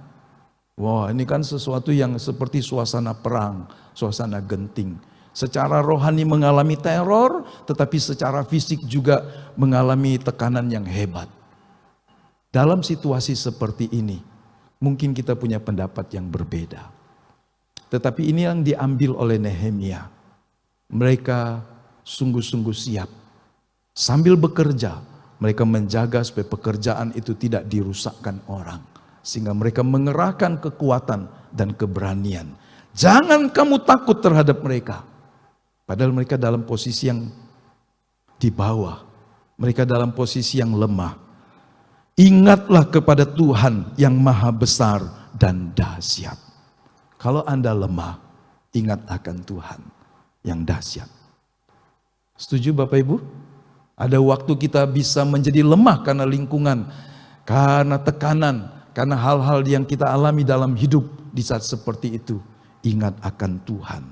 Wah, ini kan sesuatu yang seperti suasana perang, suasana genting. Secara rohani mengalami teror, tetapi secara fisik juga mengalami tekanan yang hebat. Dalam situasi seperti ini, mungkin kita punya pendapat yang berbeda. Tetapi ini yang diambil oleh Nehemia. Mereka sungguh-sungguh siap. Sambil bekerja, Mereka menjaga supaya pekerjaan itu tidak dirusakkan orang. Sehingga mereka mengerahkan kekuatan dan keberanian. Jangan kamu takut terhadap mereka. Padahal mereka dalam posisi yang di bawah. Mereka dalam posisi yang lemah. Ingatlah kepada Tuhan yang maha besar dan dahsyat. Kalau Anda lemah, ingat akan Tuhan yang dahsyat. Setuju Bapak Ibu? Ada waktu kita bisa menjadi lemah karena lingkungan, karena tekanan, karena hal-hal yang kita alami dalam hidup. Di saat seperti itu, ingat akan Tuhan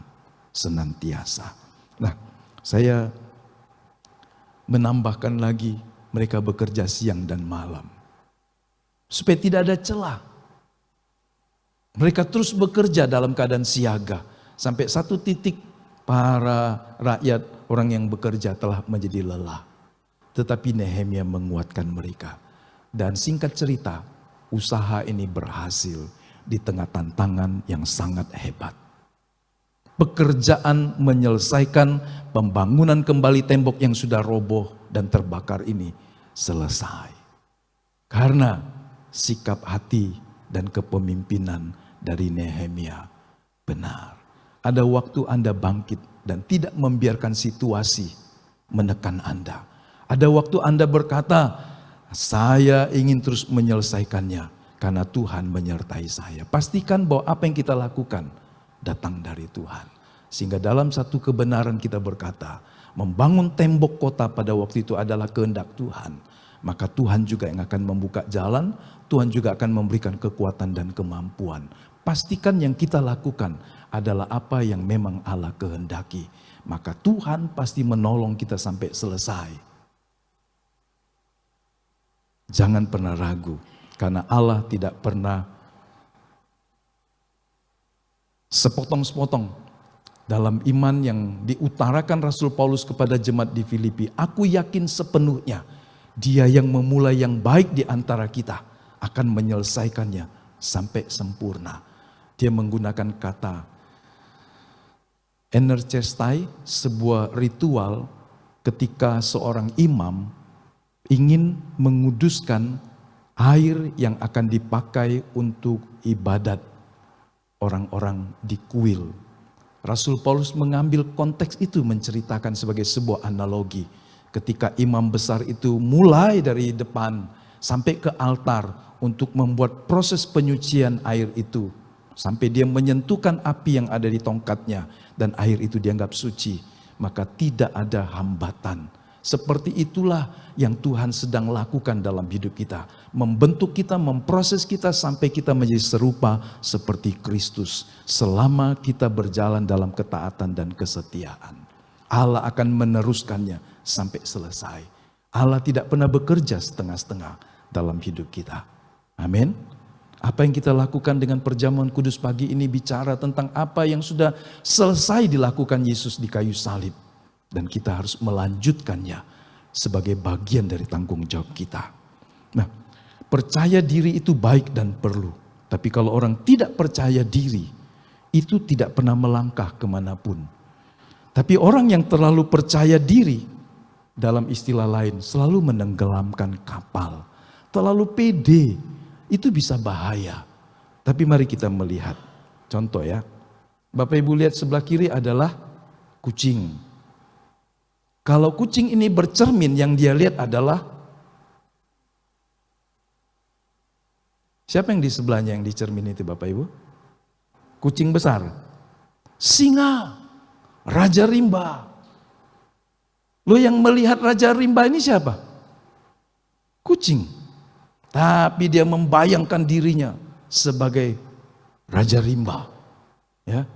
senantiasa. Nah, saya menambahkan lagi, mereka bekerja siang dan malam. Supaya tidak ada celah. Mereka terus bekerja dalam keadaan siaga. Sampai satu titik para rakyat, orang yang bekerja telah menjadi lelah. Tetapi Nehemia menguatkan mereka. Dan singkat cerita, usaha ini berhasil di tengah tantangan yang sangat hebat. Pekerjaan menyelesaikan pembangunan kembali tembok yang sudah roboh dan terbakar ini selesai. Karena sikap hati dan kepemimpinan dari Nehemia benar. Ada waktu Anda bangkit dan tidak membiarkan situasi menekan Anda. Ada waktu Anda berkata, saya ingin terus menyelesaikannya karena Tuhan menyertai saya. Pastikan bahwa apa yang kita lakukan datang dari Tuhan. Sehingga dalam satu kebenaran kita berkata, membangun tembok kota pada waktu itu adalah kehendak Tuhan. Maka Tuhan juga yang akan membuka jalan, Tuhan juga akan memberikan kekuatan dan kemampuan. Pastikan yang kita lakukan adalah apa yang memang Allah kehendaki. Maka Tuhan pasti menolong kita sampai selesai. Jangan pernah ragu, karena Allah tidak pernah sepotong-sepotong dalam iman yang diutarakan Rasul Paulus kepada jemaat di Filipi. Aku yakin sepenuhnya Dia yang memulai yang baik di antara kita akan menyelesaikannya sampai sempurna. Dia menggunakan kata enerchestai, sebuah ritual ketika seorang imam ingin menguduskan air yang akan dipakai untuk ibadat orang-orang di kuil. Rasul Paulus mengambil konteks itu menceritakan sebagai sebuah analogi. Ketika imam besar itu mulai dari depan sampai ke altar untuk membuat proses penyucian air itu. Sampai dia menyentuhkan api yang ada di tongkatnya dan air itu dianggap suci. Maka tidak ada hambatan. Seperti itulah yang Tuhan sedang lakukan dalam hidup kita. Membentuk kita, memproses kita sampai kita menjadi serupa seperti Kristus. Selama kita berjalan dalam ketaatan dan kesetiaan. Allah akan meneruskannya sampai selesai. Allah tidak pernah bekerja setengah-setengah dalam hidup kita. Amin. Apa yang kita lakukan dengan perjamuan kudus pagi ini bicara tentang apa yang sudah selesai dilakukan Yesus di kayu salib. Dan kita harus melanjutkannya sebagai bagian dari tanggung jawab kita. Nah, percaya diri itu baik dan perlu. Tapi kalau orang tidak percaya diri, itu tidak pernah melangkah kemanapun. Tapi orang yang terlalu percaya diri, dalam istilah lain, selalu menenggelamkan kapal. Terlalu pede, itu bisa bahaya. Tapi mari kita melihat. Contoh ya, Bapak Ibu lihat sebelah kiri adalah kucing. Kalau kucing ini bercermin, yang dia lihat adalah siapa yang di sebelahnya yang di cermin itu Bapak Ibu? Kucing besar. Singa. Raja rimba. Lo yang melihat Raja rimba ini siapa? Kucing. Tapi dia membayangkan dirinya sebagai Raja rimba. Ya.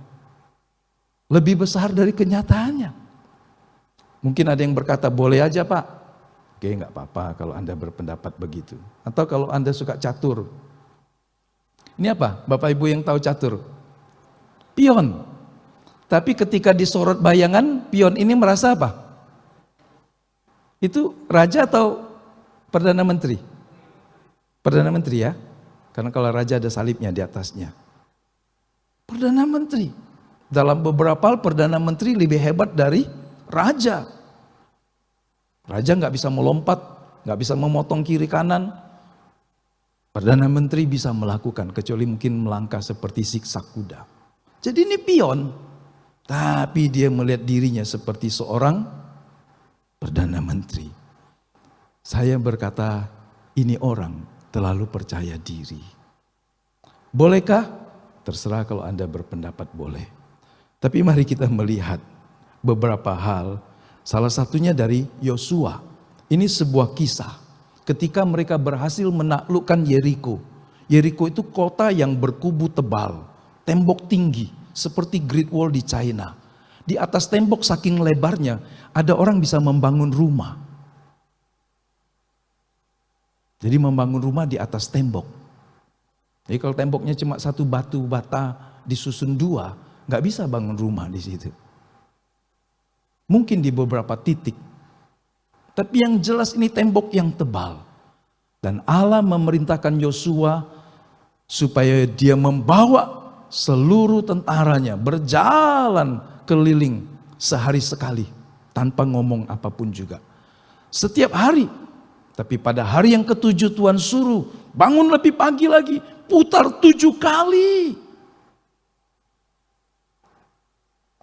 Lebih besar dari kenyataannya. Mungkin ada yang berkata, boleh aja Pak. Oke, enggak apa-apa kalau Anda berpendapat begitu. Atau kalau Anda suka catur. Ini apa? Bapak Ibu yang tahu catur? Pion. Tapi ketika disorot bayangan, pion ini merasa apa? Itu raja atau Perdana Menteri? Perdana Menteri ya. Karena kalau raja ada salibnya di atasnya. Perdana Menteri. Dalam beberapa hal Perdana Menteri lebih hebat dari raja. Raja nggak bisa melompat nggak bisa memotong kiri kanan. Perdana Menteri bisa melakukan, kecuali mungkin melangkah seperti siksak kuda. Jadi ini pion, tapi dia melihat dirinya seperti seorang Perdana Menteri. Saya berkata, ini orang terlalu percaya diri. Bolehkah? Terserah kalau Anda berpendapat boleh. Tapi mari kita melihat beberapa hal, salah satunya dari Yosua. Ini sebuah kisah. Ketika mereka berhasil menaklukkan Yeriko. Yeriko itu kota yang berkubu tebal, tembok tinggi, seperti Great Wall di China. Di atas tembok saking lebarnya, ada orang bisa membangun rumah. Jadi membangun rumah di atas tembok. Jadi kalau temboknya cuma satu batu bata disusun dua, nggak bisa bangun rumah di situ. Mungkin di beberapa titik. Tapi yang jelas ini tembok yang tebal. Dan Allah memerintahkan Yosua supaya dia membawa seluruh tentaranya berjalan keliling sehari sekali tanpa ngomong apapun juga. Setiap hari. Tapi pada hari yang ketujuh Tuhan suruh bangun lebih pagi lagi, putar 7 kali.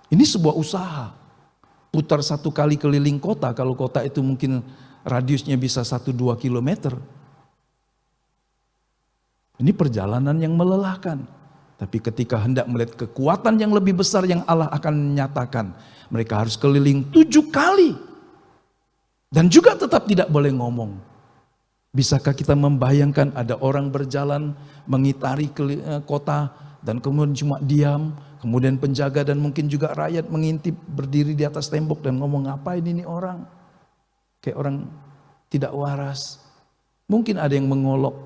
Ini sebuah usaha. Putar 1 kali keliling kota, kalau kota itu mungkin radiusnya bisa 1-2 kilometer. Ini perjalanan yang melelahkan. Tapi ketika hendak melihat kekuatan yang lebih besar yang Allah akan nyatakan, mereka harus keliling 7 kali. Dan juga tetap tidak boleh ngomong. Bisakah kita membayangkan ada orang berjalan mengitari kota dan kemudian cuma diam, kemudian penjaga dan mungkin juga rakyat mengintip berdiri di atas tembok dan ngomong, ngapain ini orang? Kayak orang tidak waras. Mungkin ada yang mengolok.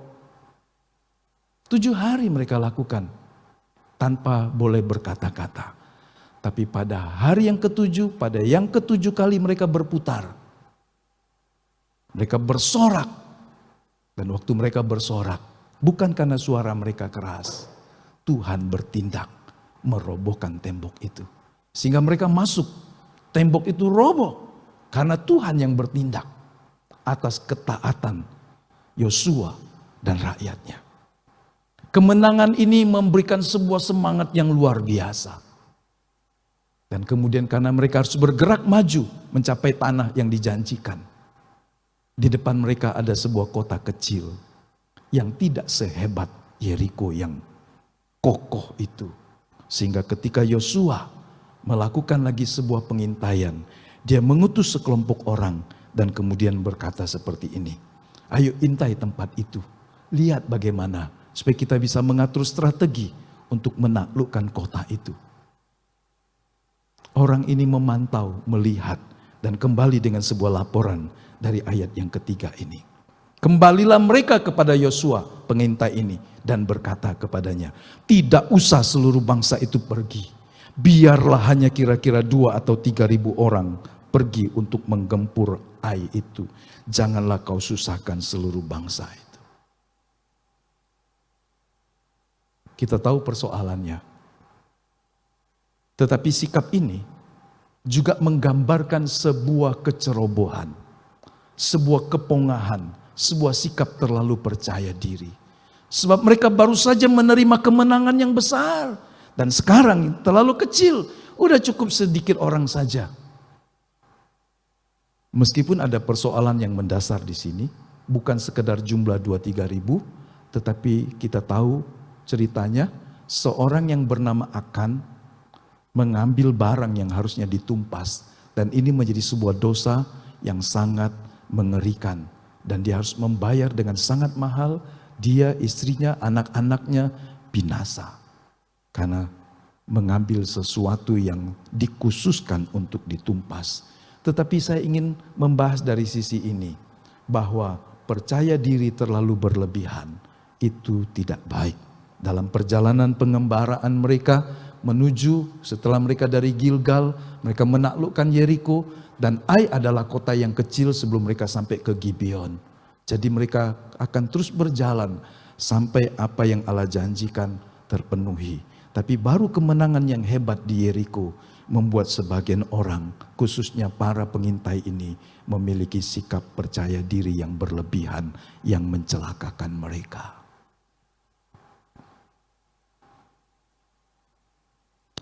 7 hari mereka lakukan tanpa boleh berkata-kata. Tapi pada hari yang ketujuh, pada yang ketujuh kali mereka berputar. Mereka bersorak. Dan waktu mereka bersorak, bukan karena suara mereka keras. Tuhan bertindak merobohkan tembok itu. Sehingga mereka masuk, tembok itu roboh. Karena Tuhan yang bertindak atas ketaatan Yosua dan rakyatnya. Kemenangan ini memberikan sebuah semangat yang luar biasa. Dan kemudian karena mereka harus bergerak maju mencapai tanah yang dijanjikan. Di depan mereka ada sebuah kota kecil yang tidak sehebat Yeriko yang kokoh itu. Sehingga ketika Yosua melakukan lagi sebuah pengintaian, dia mengutus sekelompok orang dan kemudian berkata seperti ini. Ayo intai tempat itu, lihat bagaimana supaya kita bisa mengatur strategi untuk menaklukkan kota itu. Orang ini memantau, melihat dan kembali dengan sebuah laporan dari ayat yang ketiga ini. Kembalilah mereka kepada Yosua pengintai ini dan berkata kepadanya, tidak usah seluruh bangsa itu pergi. Biarlah hanya kira-kira 2 atau 3.000 orang pergi untuk menggempur Ai itu. Janganlah kau susahkan seluruh bangsa itu. Kita tahu persoalannya. Tetapi sikap ini juga menggambarkan sebuah kecerobohan, sebuah kepongahan, sebuah sikap terlalu percaya diri. Sebab mereka baru saja menerima kemenangan yang besar. Dan sekarang terlalu kecil, udah cukup sedikit orang saja. Meskipun ada persoalan yang mendasar di sini, bukan sekedar jumlah 2-3 ribu, tetapi kita tahu ceritanya seorang yang bernama Akan mengambil barang yang harusnya ditumpas. Dan ini menjadi sebuah dosa yang sangat mengerikan. Dan dia harus membayar dengan sangat mahal, dia, istrinya, anak-anaknya binasa. Karena mengambil sesuatu yang dikhususkan untuk ditumpas. Tetapi saya ingin membahas dari sisi ini, bahwa percaya diri terlalu berlebihan, itu tidak baik. Dalam perjalanan pengembaraan mereka menuju, setelah mereka dari Gilgal, mereka menaklukkan Yeriko, dan Ai adalah kota yang kecil sebelum mereka sampai ke Gibeon. Jadi mereka akan terus berjalan sampai apa yang Allah janjikan terpenuhi. Tapi baru kemenangan yang hebat di Yeriko membuat sebagian orang, khususnya para pengintai ini, memiliki sikap percaya diri yang berlebihan yang mencelakakan mereka.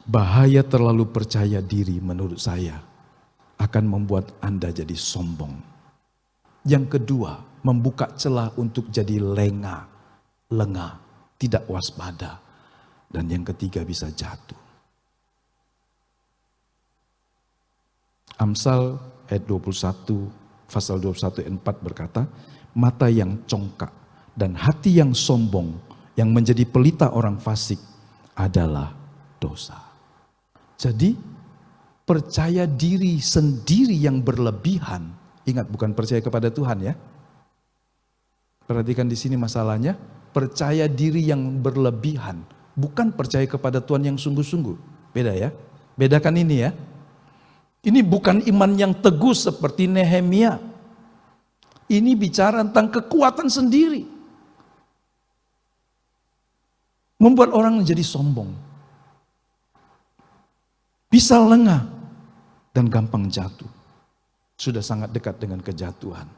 Bahaya terlalu percaya diri menurut saya akan membuat Anda jadi sombong. Yang kedua, membuka celah untuk jadi lengah, tidak waspada. Dan yang ketiga bisa jatuh. Amsal ayat 21, pasal 21 ayat 4 berkata, mata yang congkak dan hati yang sombong yang menjadi pelita orang fasik adalah dosa. Jadi percaya diri sendiri yang berlebihan, ingat bukan percaya kepada Tuhan ya. Perhatikan di sini masalahnya, percaya diri yang berlebihan, bukan percaya kepada Tuhan yang sungguh-sungguh. Beda ya, bedakan ini ya. Ini bukan iman yang teguh seperti Nehemia. Ini bicara tentang kekuatan sendiri. Membuat orang menjadi sombong. Bisa lengah dan gampang jatuh. Sudah sangat dekat dengan kejatuhan.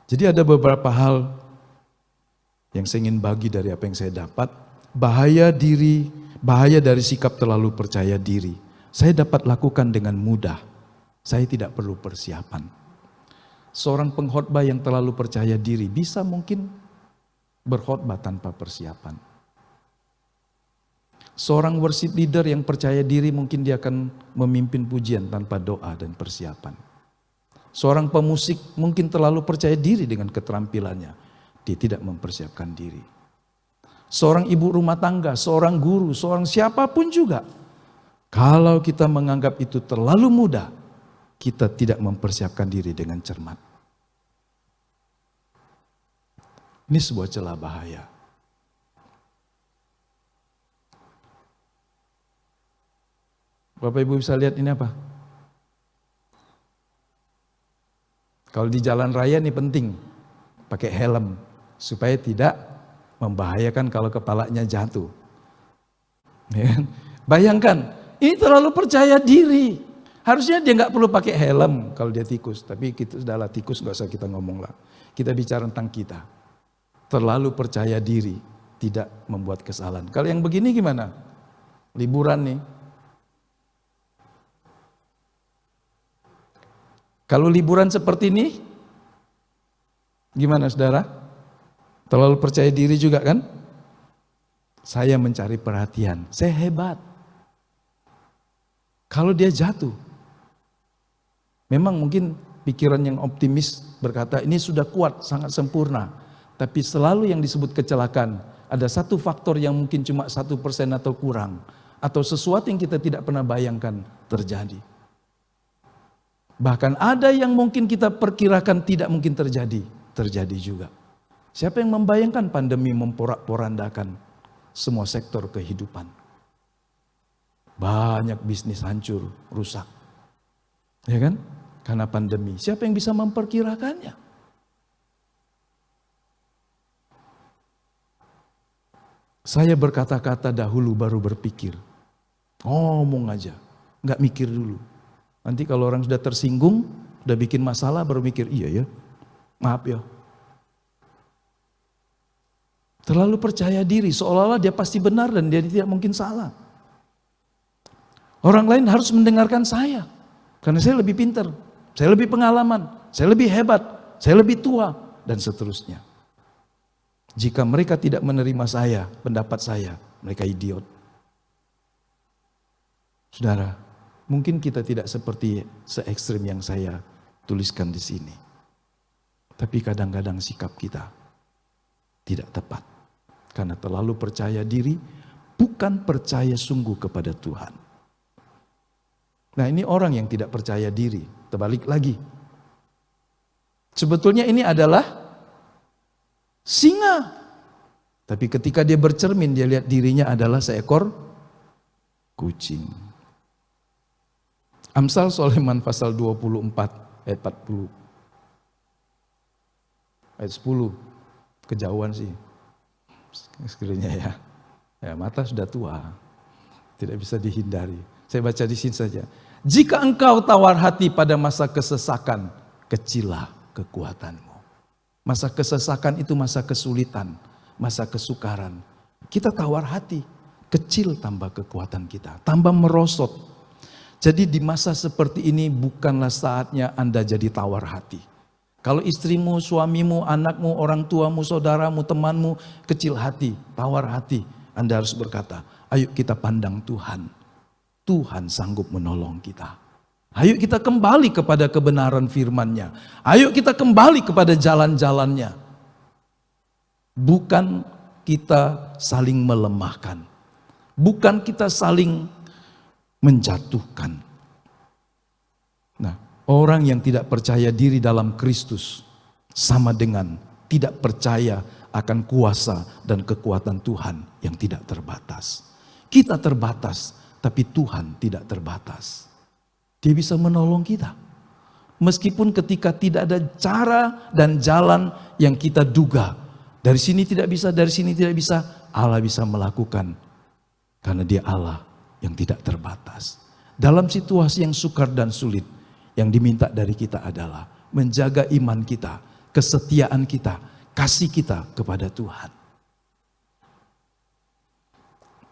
Jadi ada beberapa hal yang saya ingin bagi dari apa yang saya dapat. Bahaya dari sikap terlalu percaya diri. Saya dapat lakukan dengan mudah. Saya tidak perlu persiapan. Seorang pengkhotbah yang terlalu percaya diri bisa mungkin berkhotbah tanpa persiapan. Seorang worship leader yang percaya diri mungkin dia akan memimpin pujian tanpa doa dan persiapan. Seorang pemusik mungkin terlalu percaya diri dengan keterampilannya. Dia tidak mempersiapkan diri. Seorang ibu rumah tangga, seorang guru, seorang siapapun juga. Kalau kita menganggap itu terlalu mudah, kita tidak mempersiapkan diri dengan cermat. Ini sebuah celah bahaya. Bapak Ibu bisa lihat ini apa? Kalau di jalan raya ini penting, pakai helm supaya tidak membahayakan kalau kepalanya jatuh. Ya. Bayangkan, ini terlalu percaya diri. Harusnya dia nggak perlu pakai helm kalau dia tikus. Tapi kita sudahlah tikus, nggak usah kita ngomong lah. Kita bicara tentang kita. Terlalu percaya diri, tidak membuat kesalahan. Kalau yang begini gimana? Liburan nih. Kalau liburan seperti ini, gimana saudara? Terlalu percaya diri juga kan? Saya mencari perhatian, saya hebat. Kalau dia jatuh, memang mungkin pikiran yang optimis berkata ini sudah kuat, sangat sempurna. Tapi selalu yang disebut kecelakaan, ada satu faktor yang mungkin cuma 1% atau kurang. Atau sesuatu yang kita tidak pernah bayangkan terjadi. Bahkan ada yang mungkin kita perkirakan tidak mungkin terjadi juga. Siapa yang membayangkan pandemi memporak-porandakan semua sektor kehidupan? Banyak bisnis hancur, rusak. Ya kan? Karena pandemi. Siapa yang bisa memperkirakannya? Saya berkata-kata dahulu baru berpikir. Ngomong aja, nggak mikir dulu. Nanti kalau orang sudah tersinggung, udah bikin masalah baru mikir, iya ya, maaf ya. Terlalu percaya diri, seolah-olah dia pasti benar dan dia tidak mungkin salah. Orang lain harus mendengarkan saya, karena saya lebih pintar, saya lebih pengalaman, saya lebih hebat, saya lebih tua, dan seterusnya. Jika mereka tidak menerima saya, pendapat saya, mereka idiot. Saudara, mungkin kita tidak seperti se-ekstrim yang saya tuliskan di sini. Tapi kadang-kadang sikap kita tidak tepat. Karena terlalu percaya diri, bukan percaya sungguh kepada Tuhan. Nah, ini orang yang tidak percaya diri. Terbalik lagi. Sebetulnya ini adalah singa. Tapi ketika dia bercermin, dia lihat dirinya adalah seekor kucing. Amsal Sulaiman pasal 24 ayat 40. Ayat 10. Kejauhan sih. Sekiranya ya. Ya, mata sudah tua. Tidak bisa dihindari. Saya baca di sini saja. Jika engkau tawar hati pada masa kesesakan, kecillah kekuatanmu. Masa kesesakan itu masa kesulitan, masa kesukaran. Kita tawar hati, kecil tambah kekuatan kita, tambah merosot. Jadi di masa seperti ini bukanlah saatnya Anda jadi tawar hati. Kalau istrimu, suamimu, anakmu, orang tuamu, saudaramu, temanmu kecil hati, tawar hati, Anda harus berkata, ayo kita pandang Tuhan. Tuhan sanggup menolong kita. Ayo kita kembali kepada kebenaran firman-Nya. Ayo kita kembali kepada jalan-jalannya. Bukan kita saling melemahkan. Bukan kita saling menjatuhkan. Nah, orang yang tidak percaya diri dalam Kristus sama dengan tidak percaya akan kuasa dan kekuatan Tuhan yang tidak terbatas. Kita terbatas, tapi Tuhan tidak terbatas. Dia bisa menolong kita. Meskipun ketika tidak ada cara dan jalan yang kita duga. Dari sini tidak bisa, dari sini tidak bisa. Allah bisa melakukan. Karena dia Allah yang tidak terbatas. Dalam situasi yang sukar dan sulit, yang diminta dari kita adalah menjaga iman kita, kesetiaan kita, kasih kita kepada Tuhan.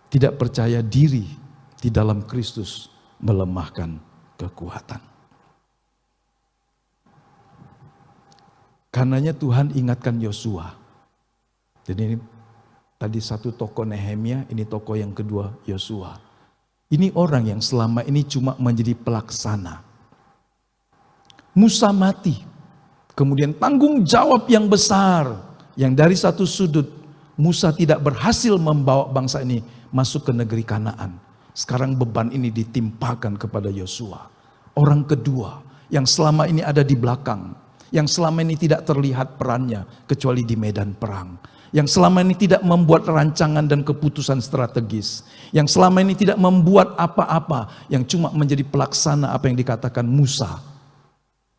Tidak percaya diri di dalam Kristus melemahkan kekuatan. Karenanya Tuhan ingatkan Yosua. Jadi ini tadi satu tokoh Nehemia, ini tokoh yang kedua Yosua. Ini orang yang selama ini cuma menjadi pelaksana. Musa mati. Kemudian tanggung jawab yang besar. Yang dari satu sudut Musa tidak berhasil membawa bangsa ini masuk ke negeri Kanaan. Sekarang beban ini ditimpakan kepada Yosua. Orang kedua yang selama ini ada di belakang. Yang selama ini tidak terlihat perannya kecuali di medan perang. Yang selama ini tidak membuat rancangan dan keputusan strategis. Yang selama ini tidak membuat apa-apa. Yang cuma menjadi pelaksana apa yang dikatakan Musa.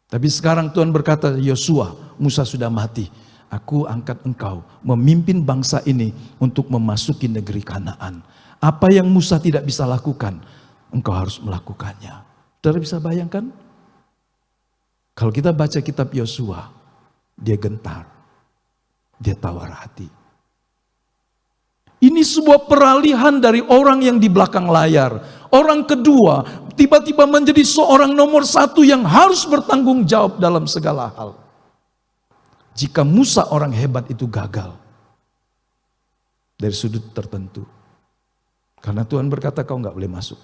Tapi sekarang Tuhan berkata, Yosua, Musa sudah mati. Aku angkat engkau memimpin bangsa ini untuk memasuki negeri Kanaan. Apa yang Musa tidak bisa lakukan, engkau harus melakukannya. Saudara bisa bayangkan? Kalau kita baca kitab Yosua, dia gentar. Dia tawar hati. Ini sebuah peralihan dari orang yang di belakang layar. Orang kedua tiba-tiba menjadi seorang nomor satu yang harus bertanggung jawab dalam segala hal. Jika Musa orang hebat itu gagal dari sudut tertentu. Karena Tuhan berkata kau nggak boleh masuk.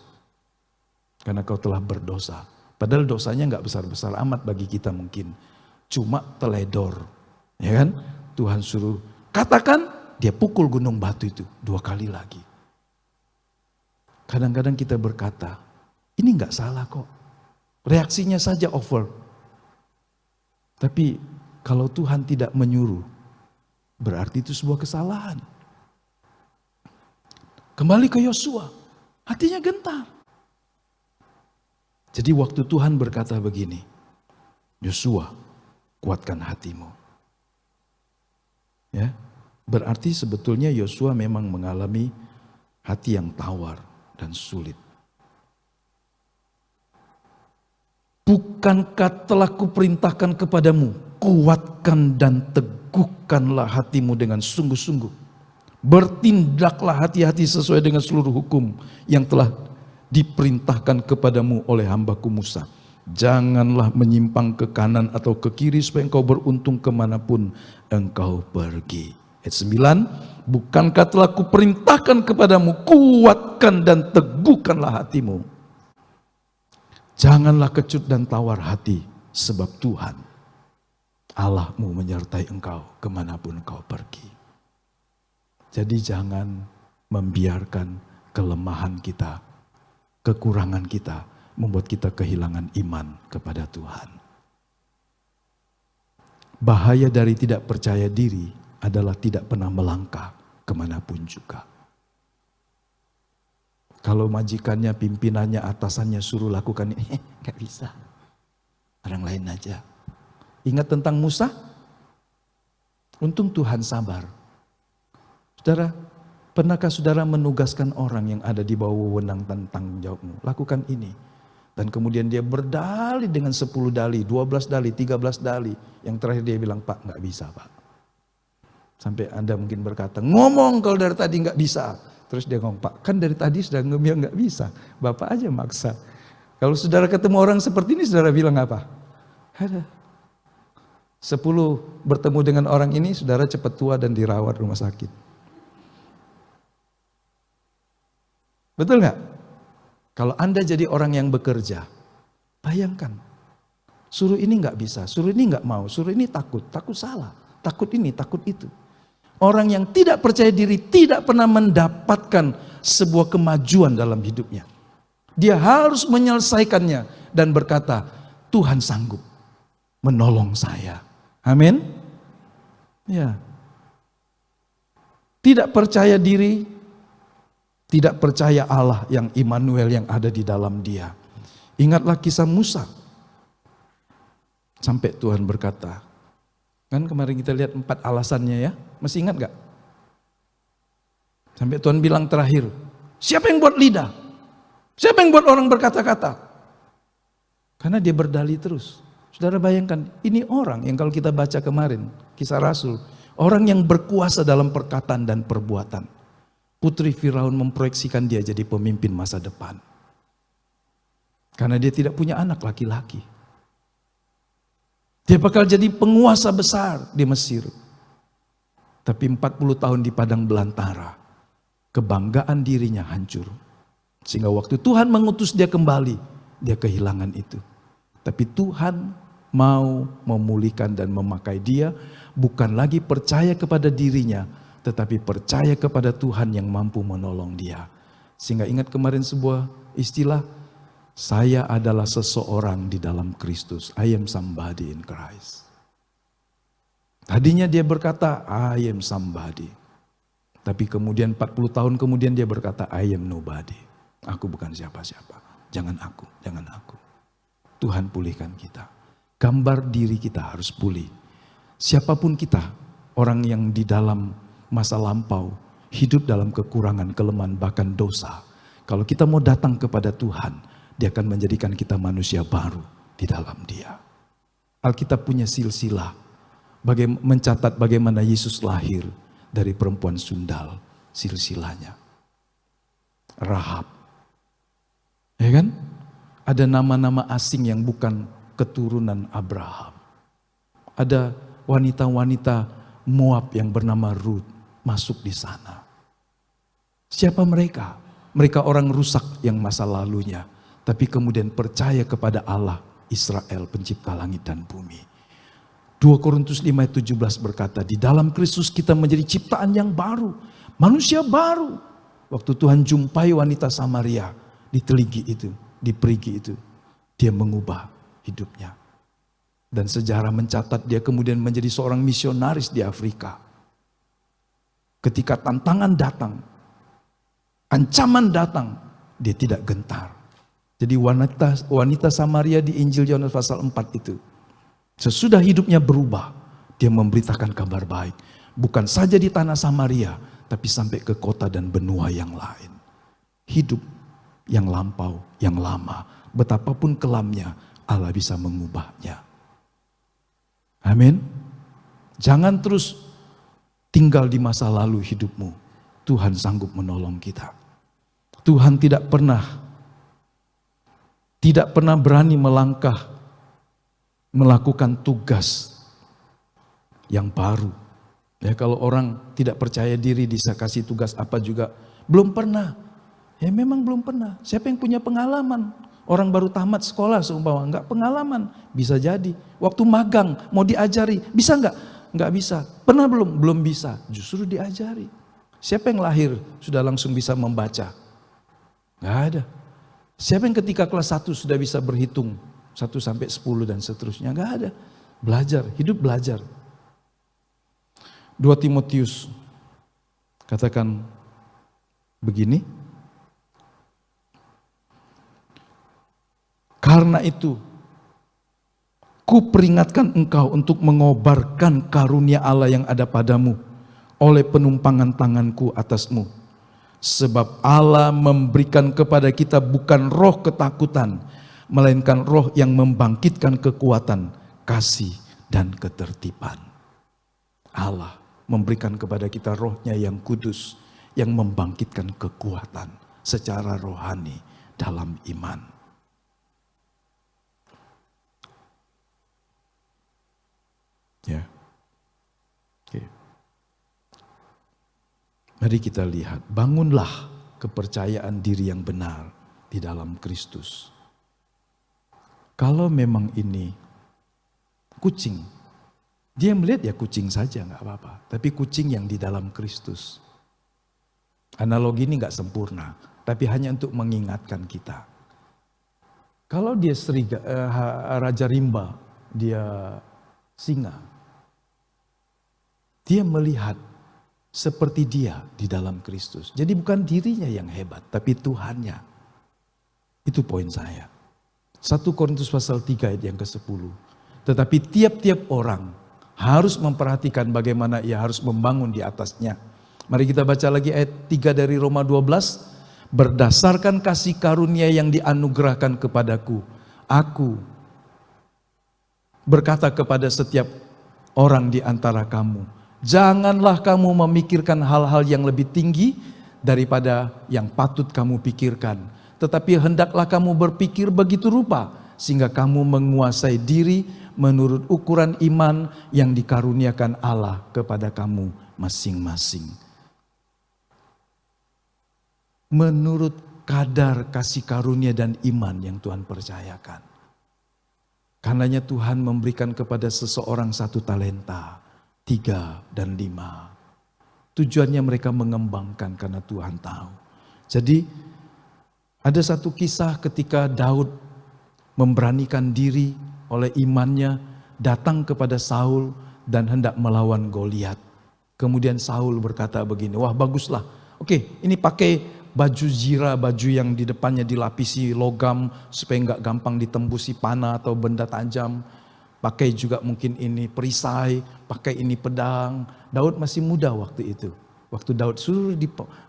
Karena kau telah berdosa. Padahal dosanya nggak besar-besar amat bagi kita mungkin. Cuma teledor. Ya kan? Tuhan suruh katakan, dia pukul gunung batu itu 2 kali lagi. Kadang-kadang kita berkata, ini nggak salah kok. Reaksinya saja over. Tapi kalau Tuhan tidak menyuruh, berarti itu sebuah kesalahan. Kembali ke Yosua, hatinya gentar. Jadi waktu Tuhan berkata begini, Yosua, kuatkan hatimu. Ya, berarti sebetulnya Yosua memang mengalami hati yang tawar dan sulit. Bukankah telah kuperintahkan kepadamu, kuatkan dan teguhkanlah hatimu dengan sungguh-sungguh. Bertindaklah hati-hati sesuai dengan seluruh hukum yang telah diperintahkan kepadamu oleh hambaku Musa. Janganlah menyimpang ke kanan atau ke kiri supaya engkau beruntung kemanapun engkau pergi. Ayat 9, bukankah telah kuperintahkan kepadamu, kuatkan dan teguhkanlah hatimu. Janganlah kecut dan tawar hati, sebab Tuhan Allahmu menyertai engkau kemanapun engkau pergi. Jadi jangan membiarkan kelemahan kita, kekurangan kita, membuat kita kehilangan iman kepada Tuhan. Bahaya dari tidak percaya diri adalah tidak pernah melangkah kemanapun juga. Kalau majikannya, pimpinannya, atasannya suruh lakukan ini, gak bisa. Orang lain aja. Ingat tentang Musa? Untung Tuhan sabar. Saudara, Pernahkah saudara menugaskan orang yang ada di bawah wewenang dan tanggung jawabmu? Lakukan ini. Dan kemudian dia berdalih dengan 10 dalih, 12 dalih, 13 dalih. Yang terakhir dia bilang, Pak nggak bisa Pak. Sampai Anda mungkin berkata, ngomong kalau dari tadi nggak bisa. Terus dia ngomong, Pak kan dari tadi sudah bilang nggak bisa. Bapak aja maksa. Kalau saudara ketemu orang seperti ini, saudara bilang apa? Ada. 10 bertemu dengan orang ini, saudara cepat tua dan dirawat rumah sakit. Betul nggak? Kalau Anda jadi orang yang bekerja, bayangkan. Suruh ini nggak bisa, suruh ini nggak mau, suruh ini takut salah. Takut ini, takut itu. Orang yang tidak percaya diri tidak pernah mendapatkan sebuah kemajuan dalam hidupnya. Dia harus menyelesaikannya dan berkata, Tuhan sanggup menolong saya. Amin. Ya. Tidak percaya diri, tidak percaya Allah yang Immanuel yang ada di dalam dia. Ingatlah kisah Musa. Sampai Tuhan berkata, kan kemarin kita lihat 4 alasannya ya, masih ingat gak? Sampai Tuhan bilang terakhir, siapa yang buat lidah? Siapa yang buat orang berkata-kata? Karena dia berdalih terus. Saudara bayangkan, ini orang yang kalau kita baca kemarin, kisah Rasul, orang yang berkuasa dalam perkataan dan perbuatan. Putri Firaun memproyeksikan dia jadi pemimpin masa depan. Karena dia tidak punya anak laki-laki. Dia bakal jadi penguasa besar di Mesir. Tapi 40 tahun di padang belantara, kebanggaan dirinya hancur. Sehingga waktu Tuhan mengutus dia kembali, dia kehilangan itu. Tapi Tuhan mau memulihkan dan memakai dia, bukan lagi percaya kepada dirinya, tetapi percaya kepada Tuhan yang mampu menolong dia. Sehingga ingat kemarin sebuah istilah, saya adalah seseorang di dalam Kristus. I am somebody in Christ. Tadinya dia berkata, I am somebody. Tapi kemudian 40 tahun kemudian dia berkata, I am nobody. Aku bukan siapa-siapa. Jangan aku, jangan aku. Tuhan pulihkan kita. Gambar diri kita harus pulih. Siapapun kita, orang yang di dalam masa lampau, hidup dalam kekurangan, kelemahan, bahkan dosa. Kalau kita mau datang kepada Tuhan, dia akan menjadikan kita manusia baru di dalam dia. Alkitab punya silsilah, mencatat bagaimana Yesus lahir dari perempuan sundal, silsilahnya. Rahab. Ya kan? Ada nama-nama asing yang bukan keturunan Abraham. Ada wanita-wanita Moab yang bernama Ruth masuk di sana. Siapa mereka? Mereka orang rusak yang masa lalunya, tapi kemudian percaya kepada Allah Israel pencipta langit dan bumi. 2 Korintus 5:17 berkata, di dalam Kristus kita menjadi ciptaan yang baru, manusia baru. Waktu Tuhan jumpai wanita Samaria di Teligi itu, di Perigi itu, dia mengubah hidupnya. Dan sejarah mencatat dia kemudian menjadi seorang misionaris di Afrika. Ketika tantangan datang, ancaman datang, dia tidak gentar. Jadi wanita Samaria di Injil Yohanes pasal 4 itu, sesudah hidupnya berubah, dia memberitakan kabar baik. Bukan saja di tanah Samaria, tapi sampai ke kota dan benua yang lain. Hidup yang lampau, yang lama, betapapun kelamnya, Allah bisa mengubahnya. Amin. Jangan terus tinggal di masa lalu hidupmu. Tuhan sanggup menolong kita. Tuhan tidak pernah berani melangkah melakukan tugas yang baru. Ya, kalau orang tidak percaya diri bisa kasih tugas apa juga, belum pernah. Ya memang belum pernah. Siapa yang punya pengalaman? Orang baru tamat sekolah seumpama enggak pengalaman, bisa jadi. Waktu magang mau diajari, bisa enggak? Enggak bisa. Pernah belum? Belum bisa. Justru diajari. Siapa yang lahir sudah langsung bisa membaca? Enggak ada. Siapa yang ketika kelas 1 sudah bisa berhitung 1 sampai 10 dan seterusnya? Enggak ada. Belajar, hidup belajar. 2 Timotius katakan begini. Karena itu, ku peringatkan engkau untuk mengobarkan karunia Allah yang ada padamu oleh penumpangan tanganku atasmu. Sebab Allah memberikan kepada kita bukan roh ketakutan, melainkan roh yang membangkitkan kekuatan, kasih, dan ketertiban. Allah memberikan kepada kita rohnya yang kudus, yang membangkitkan kekuatan secara rohani dalam iman. Ya. Oke. Mari kita lihat, bangunlah kepercayaan diri yang benar di dalam Kristus. Kalau memang ini kucing, dia melihat ya kucing saja nggak apa-apa, tapi kucing yang di dalam Kristus. Analogi ini nggak sempurna, tapi hanya untuk mengingatkan kita. Kalau dia raja rimba, dia singa, dia melihat seperti dia di dalam Kristus. Jadi bukan dirinya yang hebat, tapi Tuhannya. Itu poin saya. 1 Korintus pasal 3 ayat yang ke-10. Tetapi tiap-tiap orang harus memperhatikan bagaimana ia harus membangun di atasnya. Mari kita baca lagi ayat 3 dari Roma 12. Berdasarkan kasih karunia yang dianugerahkan kepadaku, aku berkata kepada setiap orang di antara kamu, janganlah kamu memikirkan hal-hal yang lebih tinggi daripada yang patut kamu pikirkan. Tetapi hendaklah kamu berpikir begitu rupa, sehingga kamu menguasai diri menurut ukuran iman yang dikaruniakan Allah kepada kamu masing-masing. Menurut kadar kasih karunia dan iman yang Tuhan percayakan. Karenanya Tuhan memberikan kepada seseorang 1 talenta, 3 dan 5. Tujuannya mereka mengembangkan karena Tuhan tahu. Jadi ada satu kisah ketika Daud memberanikan diri oleh imannya datang kepada Saul dan hendak melawan Goliat. Kemudian Saul berkata begini, wah baguslah, oke ini pakai baju zirah, baju yang di depannya dilapisi logam supaya enggak gampang ditembusi panah atau benda tajam. Pakai juga mungkin ini perisai, pakai ini pedang. Daud masih muda waktu itu. Waktu Daud suruh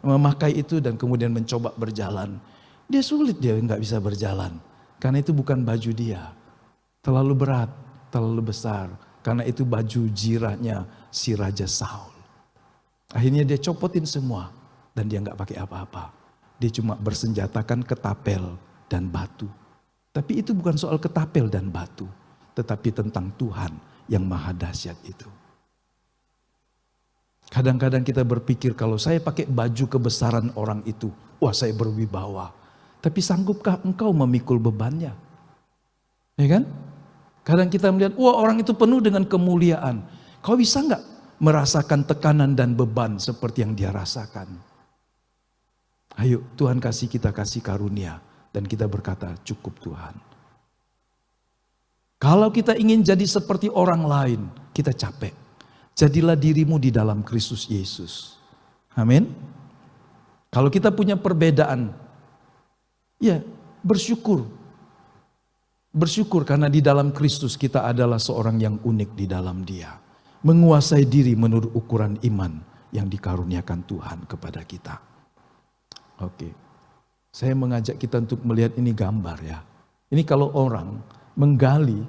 memakai itu dan kemudian mencoba berjalan. Dia sulit, dia enggak bisa berjalan. Karena itu bukan baju dia. Terlalu berat, terlalu besar. Karena itu baju zirahnya si Raja Saul. Akhirnya dia copotin semua. Dan dia enggak pakai apa-apa. Dia cuma bersenjatakan ketapel dan batu. Tapi itu bukan soal ketapel dan batu. Tetapi tentang Tuhan yang maha dahsyat itu. Kadang-kadang kita berpikir kalau saya pakai baju kebesaran orang itu, wah saya berwibawa. Tapi sanggupkah engkau memikul bebannya? Ya kan? Kadang kita melihat, wah orang itu penuh dengan kemuliaan. Kau bisa enggak merasakan tekanan dan beban seperti yang dia rasakan? Ayo Tuhan kasih kita kasih karunia dan kita berkata cukup Tuhan. Kalau kita ingin jadi seperti orang lain, kita capek. Jadilah dirimu di dalam Kristus Yesus. Amin. Kalau kita punya perbedaan, ya bersyukur. Bersyukur karena di dalam Kristus kita adalah seorang yang unik di dalam Dia. Menguasai diri menurut ukuran iman yang dikaruniakan Tuhan kepada kita. Oke, saya mengajak kita untuk melihat ini gambar ya. Ini kalau orang menggali,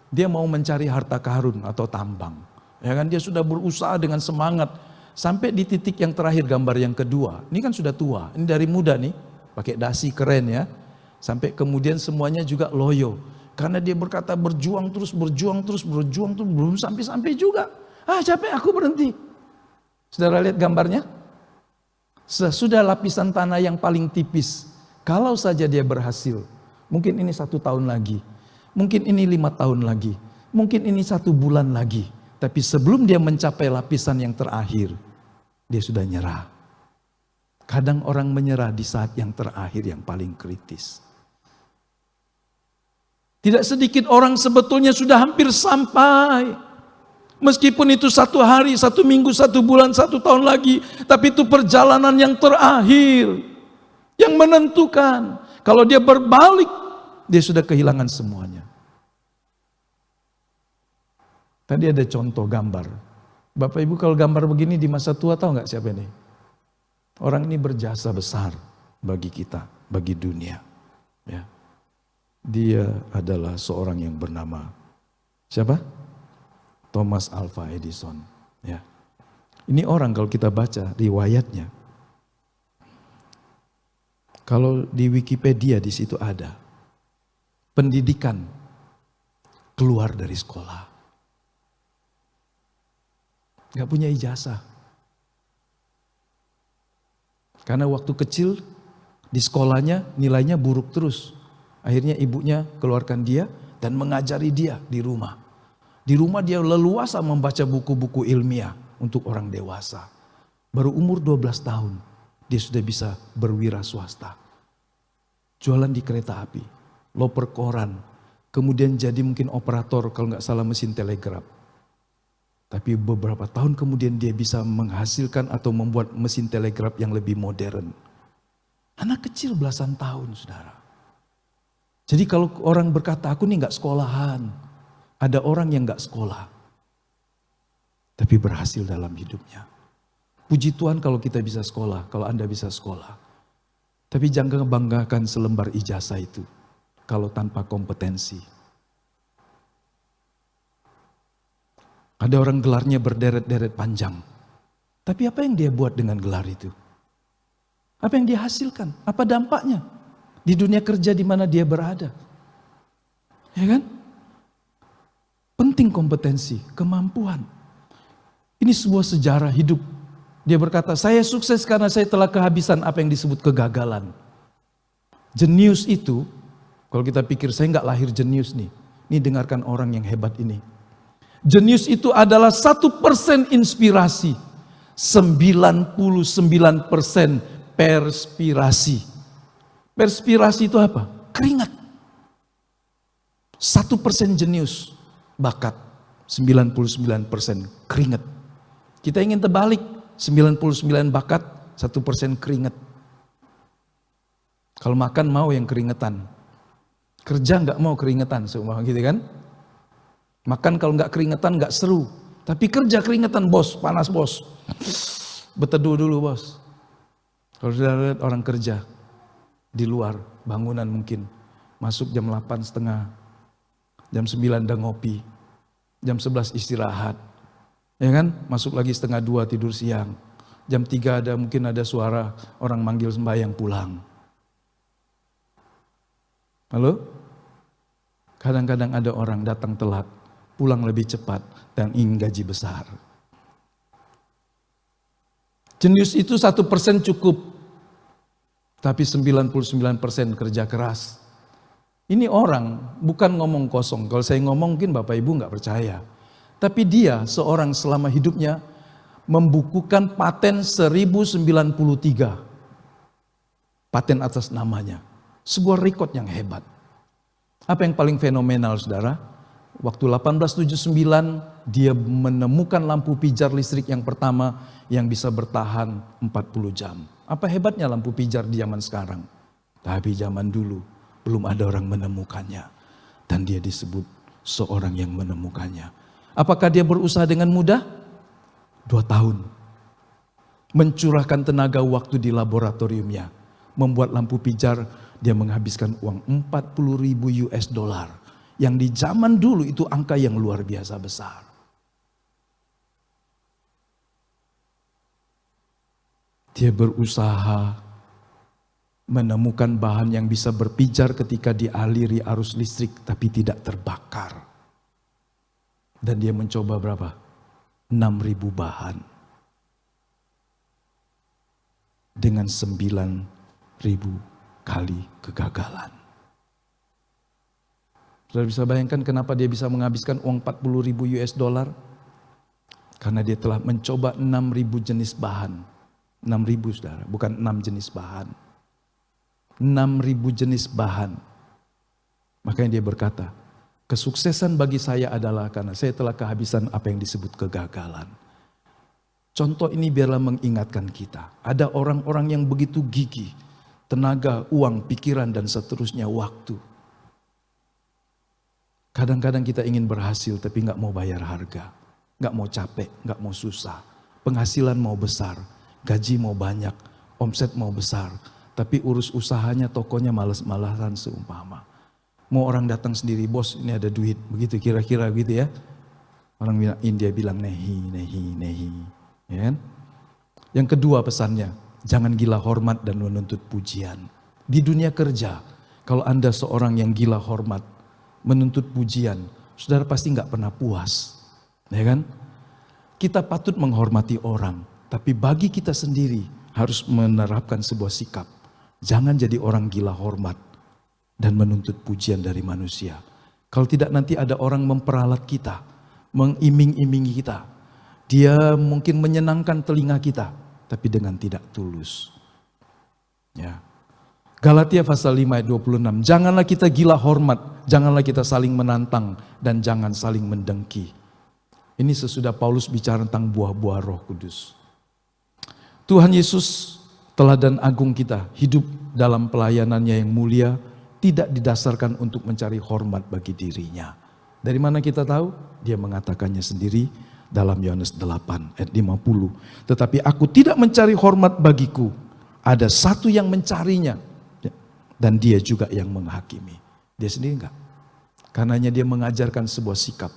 dia mau mencari harta karun atau tambang. Ya kan, dia sudah berusaha dengan semangat. Sampai di titik yang terakhir gambar yang kedua. Ini kan sudah tua, ini dari muda nih. Pakai dasi keren ya. Sampai kemudian semuanya juga loyo. Karena dia berkata berjuang terus, belum sampai-sampai juga. Capek aku berhenti. Saudara lihat gambarnya? Sudah lapisan tanah yang paling tipis. Kalau saja dia berhasil, mungkin ini 1 tahun lagi, mungkin ini 5 tahun lagi, mungkin ini 1 bulan lagi. Tapi sebelum dia mencapai lapisan yang terakhir, dia sudah nyerah. Kadang orang menyerah di saat yang terakhir yang paling kritis. Tidak sedikit orang sebetulnya sudah hampir sampai. Meskipun itu 1 hari, 1 minggu, 1 bulan, 1 tahun lagi. Tapi itu perjalanan yang terakhir. Yang menentukan. Kalau dia berbalik, dia sudah kehilangan semuanya. Tadi ada contoh gambar. Bapak Ibu kalau gambar begini di masa tua tahu nggak siapa ini? Orang ini berjasa besar bagi kita, bagi dunia. Ya. Dia adalah seorang yang bernama siapa? Thomas Alva Edison. Ya. Ini orang kalau kita baca riwayatnya, kalau di Wikipedia di situ ada pendidikan keluar dari sekolah, gak punya ijazah. Karena waktu kecil di sekolahnya nilainya buruk terus. Akhirnya ibunya keluarkan dia dan mengajari dia di rumah. Di rumah dia leluasa membaca buku-buku ilmiah untuk orang dewasa. Baru umur 12 tahun dia sudah bisa berwira swasta. Jualan di kereta api, loper koran, kemudian jadi mungkin operator kalau nggak salah mesin telegraf. Tapi beberapa tahun kemudian dia bisa menghasilkan atau membuat mesin telegraf yang lebih modern. Anak kecil belasan tahun, saudara. Jadi kalau orang berkata, aku nih nggak sekolahan. Ada orang yang nggak sekolah, tapi berhasil dalam hidupnya. Puji Tuhan kalau kita bisa sekolah, kalau Anda bisa sekolah. Tapi jangan banggakan selembar ijazah itu, kalau tanpa kompetensi. Ada orang gelarnya berderet-deret panjang. Tapi apa yang dia buat dengan gelar itu? Apa yang dia hasilkan? Apa dampaknya di dunia kerja di mana dia berada? Ya kan? Penting kompetensi, kemampuan. Ini sebuah sejarah hidup. Dia berkata, saya sukses karena saya telah kehabisan apa yang disebut kegagalan. Jenius itu, kalau kita pikir saya nggak lahir jenius nih. Ini dengarkan orang yang hebat ini. Jenius itu adalah 1% inspirasi, 99% perspirasi. Perspirasi itu apa? Keringat. 1% jenius, bakat. 99% keringat. Kita ingin terbalik, 99 bakat, 1% keringat. Kalau makan mau yang keringetan. Kerja nggak mau keringetan, seumpama gitu kan? Makan kalau nggak keringetan nggak seru. Tapi kerja keringetan bos, panas bos. Berteduh dulu bos. Kalau sudah lihat orang kerja di luar bangunan mungkin. Masuk jam 8:30. Jam 9 udah ngopi. Jam 11 istirahat. Ya kan? Masuk lagi 1:30 tidur siang. Jam 3 mungkin ada suara orang manggil sembahyang pulang. Halo? Kadang-kadang ada orang datang telat, pulang lebih cepat dan ingin gaji besar. Jenius itu 1% cukup, tapi 99% kerja keras. Ini orang bukan ngomong kosong. Kalau saya ngomong mungkin Bapak Ibu nggak percaya. Tapi dia seorang selama hidupnya membukukan paten 1093. Paten atas namanya. Sebuah rekod yang hebat. Apa yang paling fenomenal saudara? Waktu 1879 dia menemukan lampu pijar listrik yang pertama yang bisa bertahan 40 jam. Apa hebatnya lampu pijar di zaman sekarang? Tapi zaman dulu belum ada orang menemukannya. Dan dia disebut seorang yang menemukannya. Apakah dia berusaha dengan mudah? 2 tahun. Mencurahkan tenaga waktu di laboratoriumnya. Membuat lampu pijar, dia menghabiskan uang 40.000 US dollar. Yang di zaman dulu itu angka yang luar biasa besar. Dia berusaha menemukan bahan yang bisa berpijar ketika dialiri arus listrik tapi tidak terbakar. Dan dia mencoba berapa? 6.000 bahan. Dengan 9.000 kali kegagalan. Saudara bisa bayangkan kenapa dia bisa menghabiskan uang 40.000 US dollar? Karena dia telah mencoba 6.000 jenis bahan. 6.000 saudara, bukan 6 jenis bahan. 6.000 jenis bahan. Makanya dia berkata, kesuksesan bagi saya adalah karena saya telah kehabisan apa yang disebut kegagalan. Contoh ini biarlah mengingatkan kita. Ada orang-orang yang begitu gigih, tenaga, uang, pikiran, dan seterusnya waktu. Kadang-kadang kita ingin berhasil tapi gak mau bayar harga. Gak mau capek, gak mau susah. Penghasilan mau besar, gaji mau banyak, omset mau besar, tapi urus usahanya, tokonya malas-malasan seumpama. Mau orang datang sendiri, bos ini ada duit, begitu kira-kira gitu ya. Orang India bilang nehi, nehi, nehi. Ya kan? Yang kedua pesannya, jangan gila hormat dan menuntut pujian. Di dunia kerja, kalau Anda seorang yang gila hormat, menuntut pujian, saudara pasti nggak pernah puas. Ya kan? Kita patut menghormati orang, tapi bagi kita sendiri harus menerapkan sebuah sikap. Jangan jadi orang gila hormat dan menuntut pujian dari manusia. Kalau tidak nanti ada orang memperalat kita, mengiming-imingi kita. Dia mungkin menyenangkan telinga kita, tapi dengan tidak tulus. Ya. Galatia pasal 5 ayat 26, janganlah kita gila hormat, janganlah kita saling menantang, dan jangan saling mendengki. Ini sesudah Paulus bicara tentang buah-buah Roh Kudus. Tuhan Yesus, teladan agung kita, hidup dalam pelayanannya yang mulia, tidak didasarkan untuk mencari hormat bagi dirinya. Dari mana kita tahu? Dia mengatakannya sendiri dalam Yohanes 8 ayat 50. Tetapi aku tidak mencari hormat bagiku, ada satu yang mencarinya, dan dia juga yang menghakimi. Dia sendiri enggak. Karenanya dia mengajarkan sebuah sikap.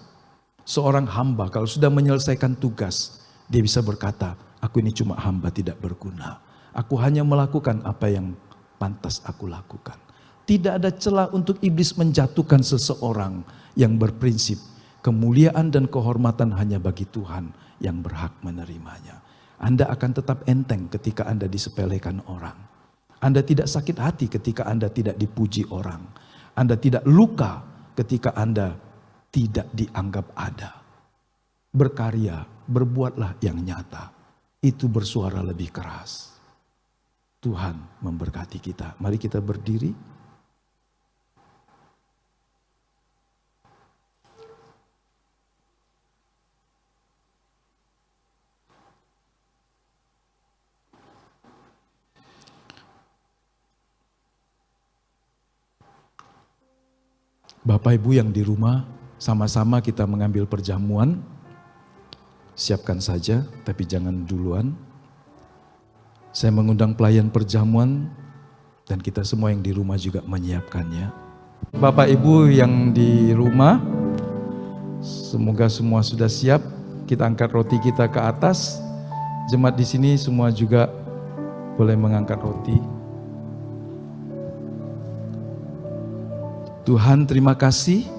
Seorang hamba kalau sudah menyelesaikan tugas, dia bisa berkata, aku ini cuma hamba tidak berguna. Aku hanya melakukan apa yang pantas aku lakukan. Tidak ada celah untuk iblis menjatuhkan seseorang yang berprinsip kemuliaan dan kehormatan hanya bagi Tuhan yang berhak menerimanya. Anda akan tetap enteng ketika Anda disepelekan orang. Anda tidak sakit hati ketika Anda tidak dipuji orang. Anda tidak luka ketika Anda tidak dianggap ada. Berkarya, berbuatlah yang nyata. Itu bersuara lebih keras. Tuhan memberkati kita. Mari kita berdiri. Bapak Ibu yang di rumah, sama-sama kita mengambil perjamuan. Siapkan saja, tapi jangan duluan. Saya mengundang pelayan perjamuan dan kita semua yang di rumah juga menyiapkannya. Bapak Ibu yang di rumah, semoga semua sudah siap. Kita angkat roti kita ke atas. Jemaat di sini semua juga boleh mengangkat roti. Tuhan, terima kasih.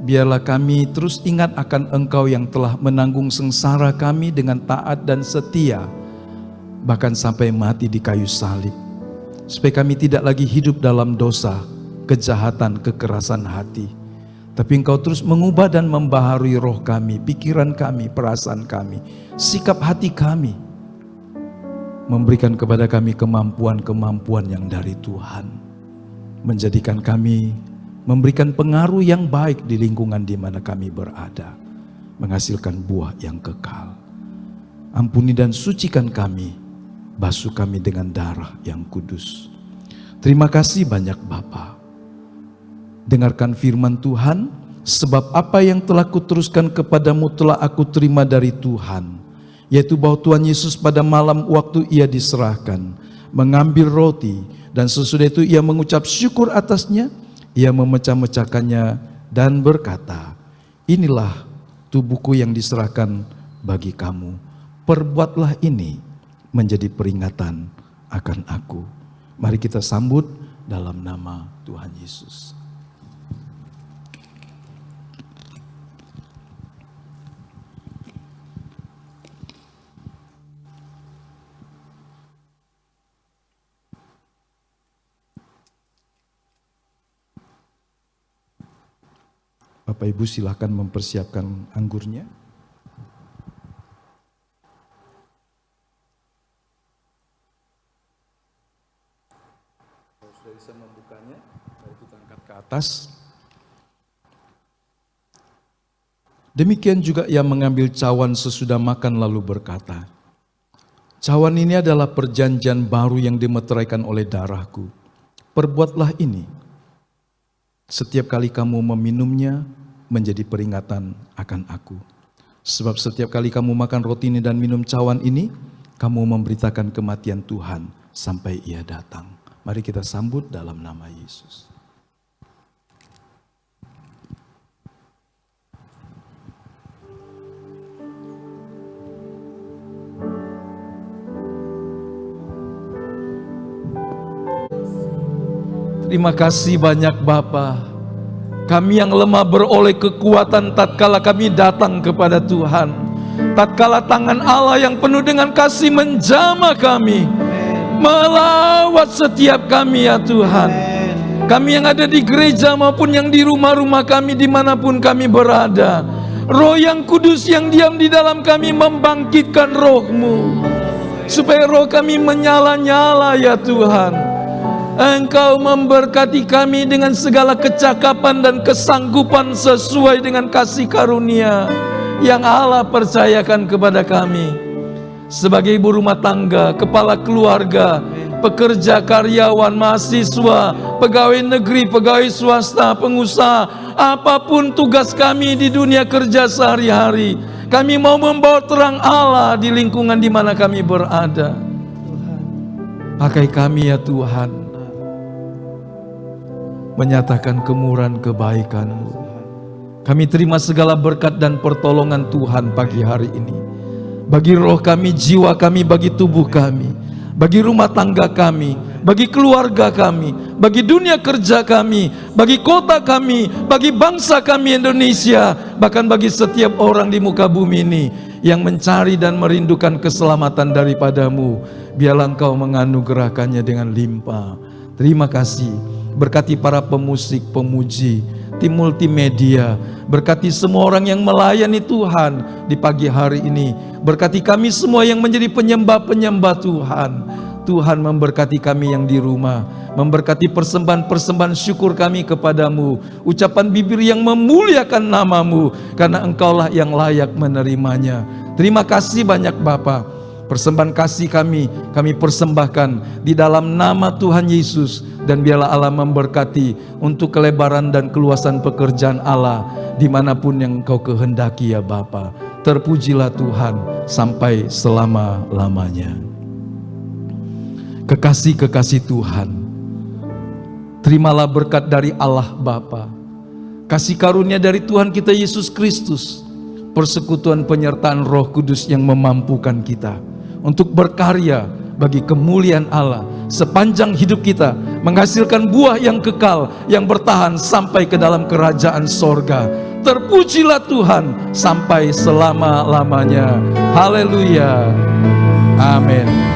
Biarlah kami terus ingat akan Engkau yang telah menanggung sengsara kami dengan taat dan setia, bahkan sampai mati di kayu salib. Supaya kami tidak lagi hidup dalam dosa, kejahatan, kekerasan hati. Tapi Engkau terus mengubah dan membaharui roh kami, pikiran kami, perasaan kami, sikap hati kami. Memberikan kepada kami kemampuan-kemampuan yang dari Tuhan. Menjadikan kami memberikan pengaruh yang baik di lingkungan di mana kami berada, menghasilkan buah yang kekal. Ampuni dan sucikan kami, basuh kami dengan darah yang kudus. Terima kasih banyak Bapa. Dengarkan firman Tuhan, sebab apa yang telah kuteruskan kepadamu telah aku terima dari Tuhan, yaitu bahwa Tuhan Yesus pada malam waktu ia diserahkan, mengambil roti, dan sesudah itu ia mengucap syukur atasnya. Ia memecah-mecahkannya dan berkata, inilah tubuhku yang diserahkan bagi kamu. Perbuatlah ini menjadi peringatan akan aku. Mari kita sambut dalam nama Tuhan Yesus. Bapak Ibu silakan mempersiapkan anggurnya. Kalau sudah bisa membukanya, mari kita angkat ke atas. Demikian juga ia mengambil cawan sesudah makan lalu berkata, cawan ini adalah perjanjian baru yang dimeteraikan oleh darahku. Perbuatlah ini setiap kali kamu meminumnya, menjadi peringatan akan aku. Sebab setiap kali kamu makan roti ini dan minum cawan ini, kamu memberitakan kematian Tuhan sampai Ia datang. Mari kita sambut dalam nama Yesus. Terima kasih banyak Bapa. Kami yang lemah beroleh kekuatan tatkala kami datang kepada Tuhan. Tatkala tangan Allah yang penuh dengan kasih menjamah kami, melawat setiap kami ya Tuhan. Kami yang ada di gereja maupun yang di rumah-rumah kami dimanapun kami berada. Roh yang kudus yang diam di dalam kami membangkitkan roh-Mu, supaya roh kami menyala-nyala ya Tuhan. Engkau memberkati kami dengan segala kecakapan dan kesanggupan sesuai dengan kasih karunia yang Allah percayakan kepada kami. Sebagai ibu rumah tangga, kepala keluarga, pekerja, karyawan, mahasiswa, pegawai negeri, pegawai swasta, pengusaha, apapun tugas kami di dunia kerja sehari-hari, kami mau membawa terang Allah di lingkungan di mana kami berada. Pakai kami ya Tuhan, menyatakan kemurahan kebaikan-Mu. Kami terima segala berkat dan pertolongan Tuhan pagi hari ini. Bagi roh kami, jiwa kami, bagi tubuh kami, bagi rumah tangga kami, bagi keluarga kami, bagi dunia kerja kami, bagi kota kami, bagi bangsa kami Indonesia, bahkan bagi setiap orang di muka bumi ini yang mencari dan merindukan keselamatan daripada-Mu. Biarlah Engkau menganugerahkannya dengan limpah. Terima kasih. Berkati para pemusik, pemuji, tim multimedia. Berkati semua orang yang melayani Tuhan di pagi hari ini. Berkati kami semua yang menjadi penyembah-penyembah Tuhan. Tuhan memberkati kami yang di rumah. Memberkati persembahan-persembahan syukur kami kepadamu. Ucapan bibir yang memuliakan nama-Mu, karena Engkaulah yang layak menerimanya. Terima kasih banyak Bapa. Persembahan kasih kami persembahkan di dalam nama Tuhan Yesus. Dan biarlah Allah memberkati untuk kelebaran dan keluasan pekerjaan Allah dimanapun yang Engkau kehendaki ya Bapa. Terpujilah Tuhan sampai selama-lamanya. Kekasih-kekasih Tuhan, terimalah berkat dari Allah Bapa, kasih karunia dari Tuhan kita Yesus Kristus, persekutuan penyertaan Roh Kudus yang memampukan kita untuk berkarya bagi kemuliaan Allah sepanjang hidup kita, menghasilkan buah yang kekal, yang bertahan sampai ke dalam kerajaan sorga. Terpujilah Tuhan sampai selama-lamanya. Haleluya. Amin.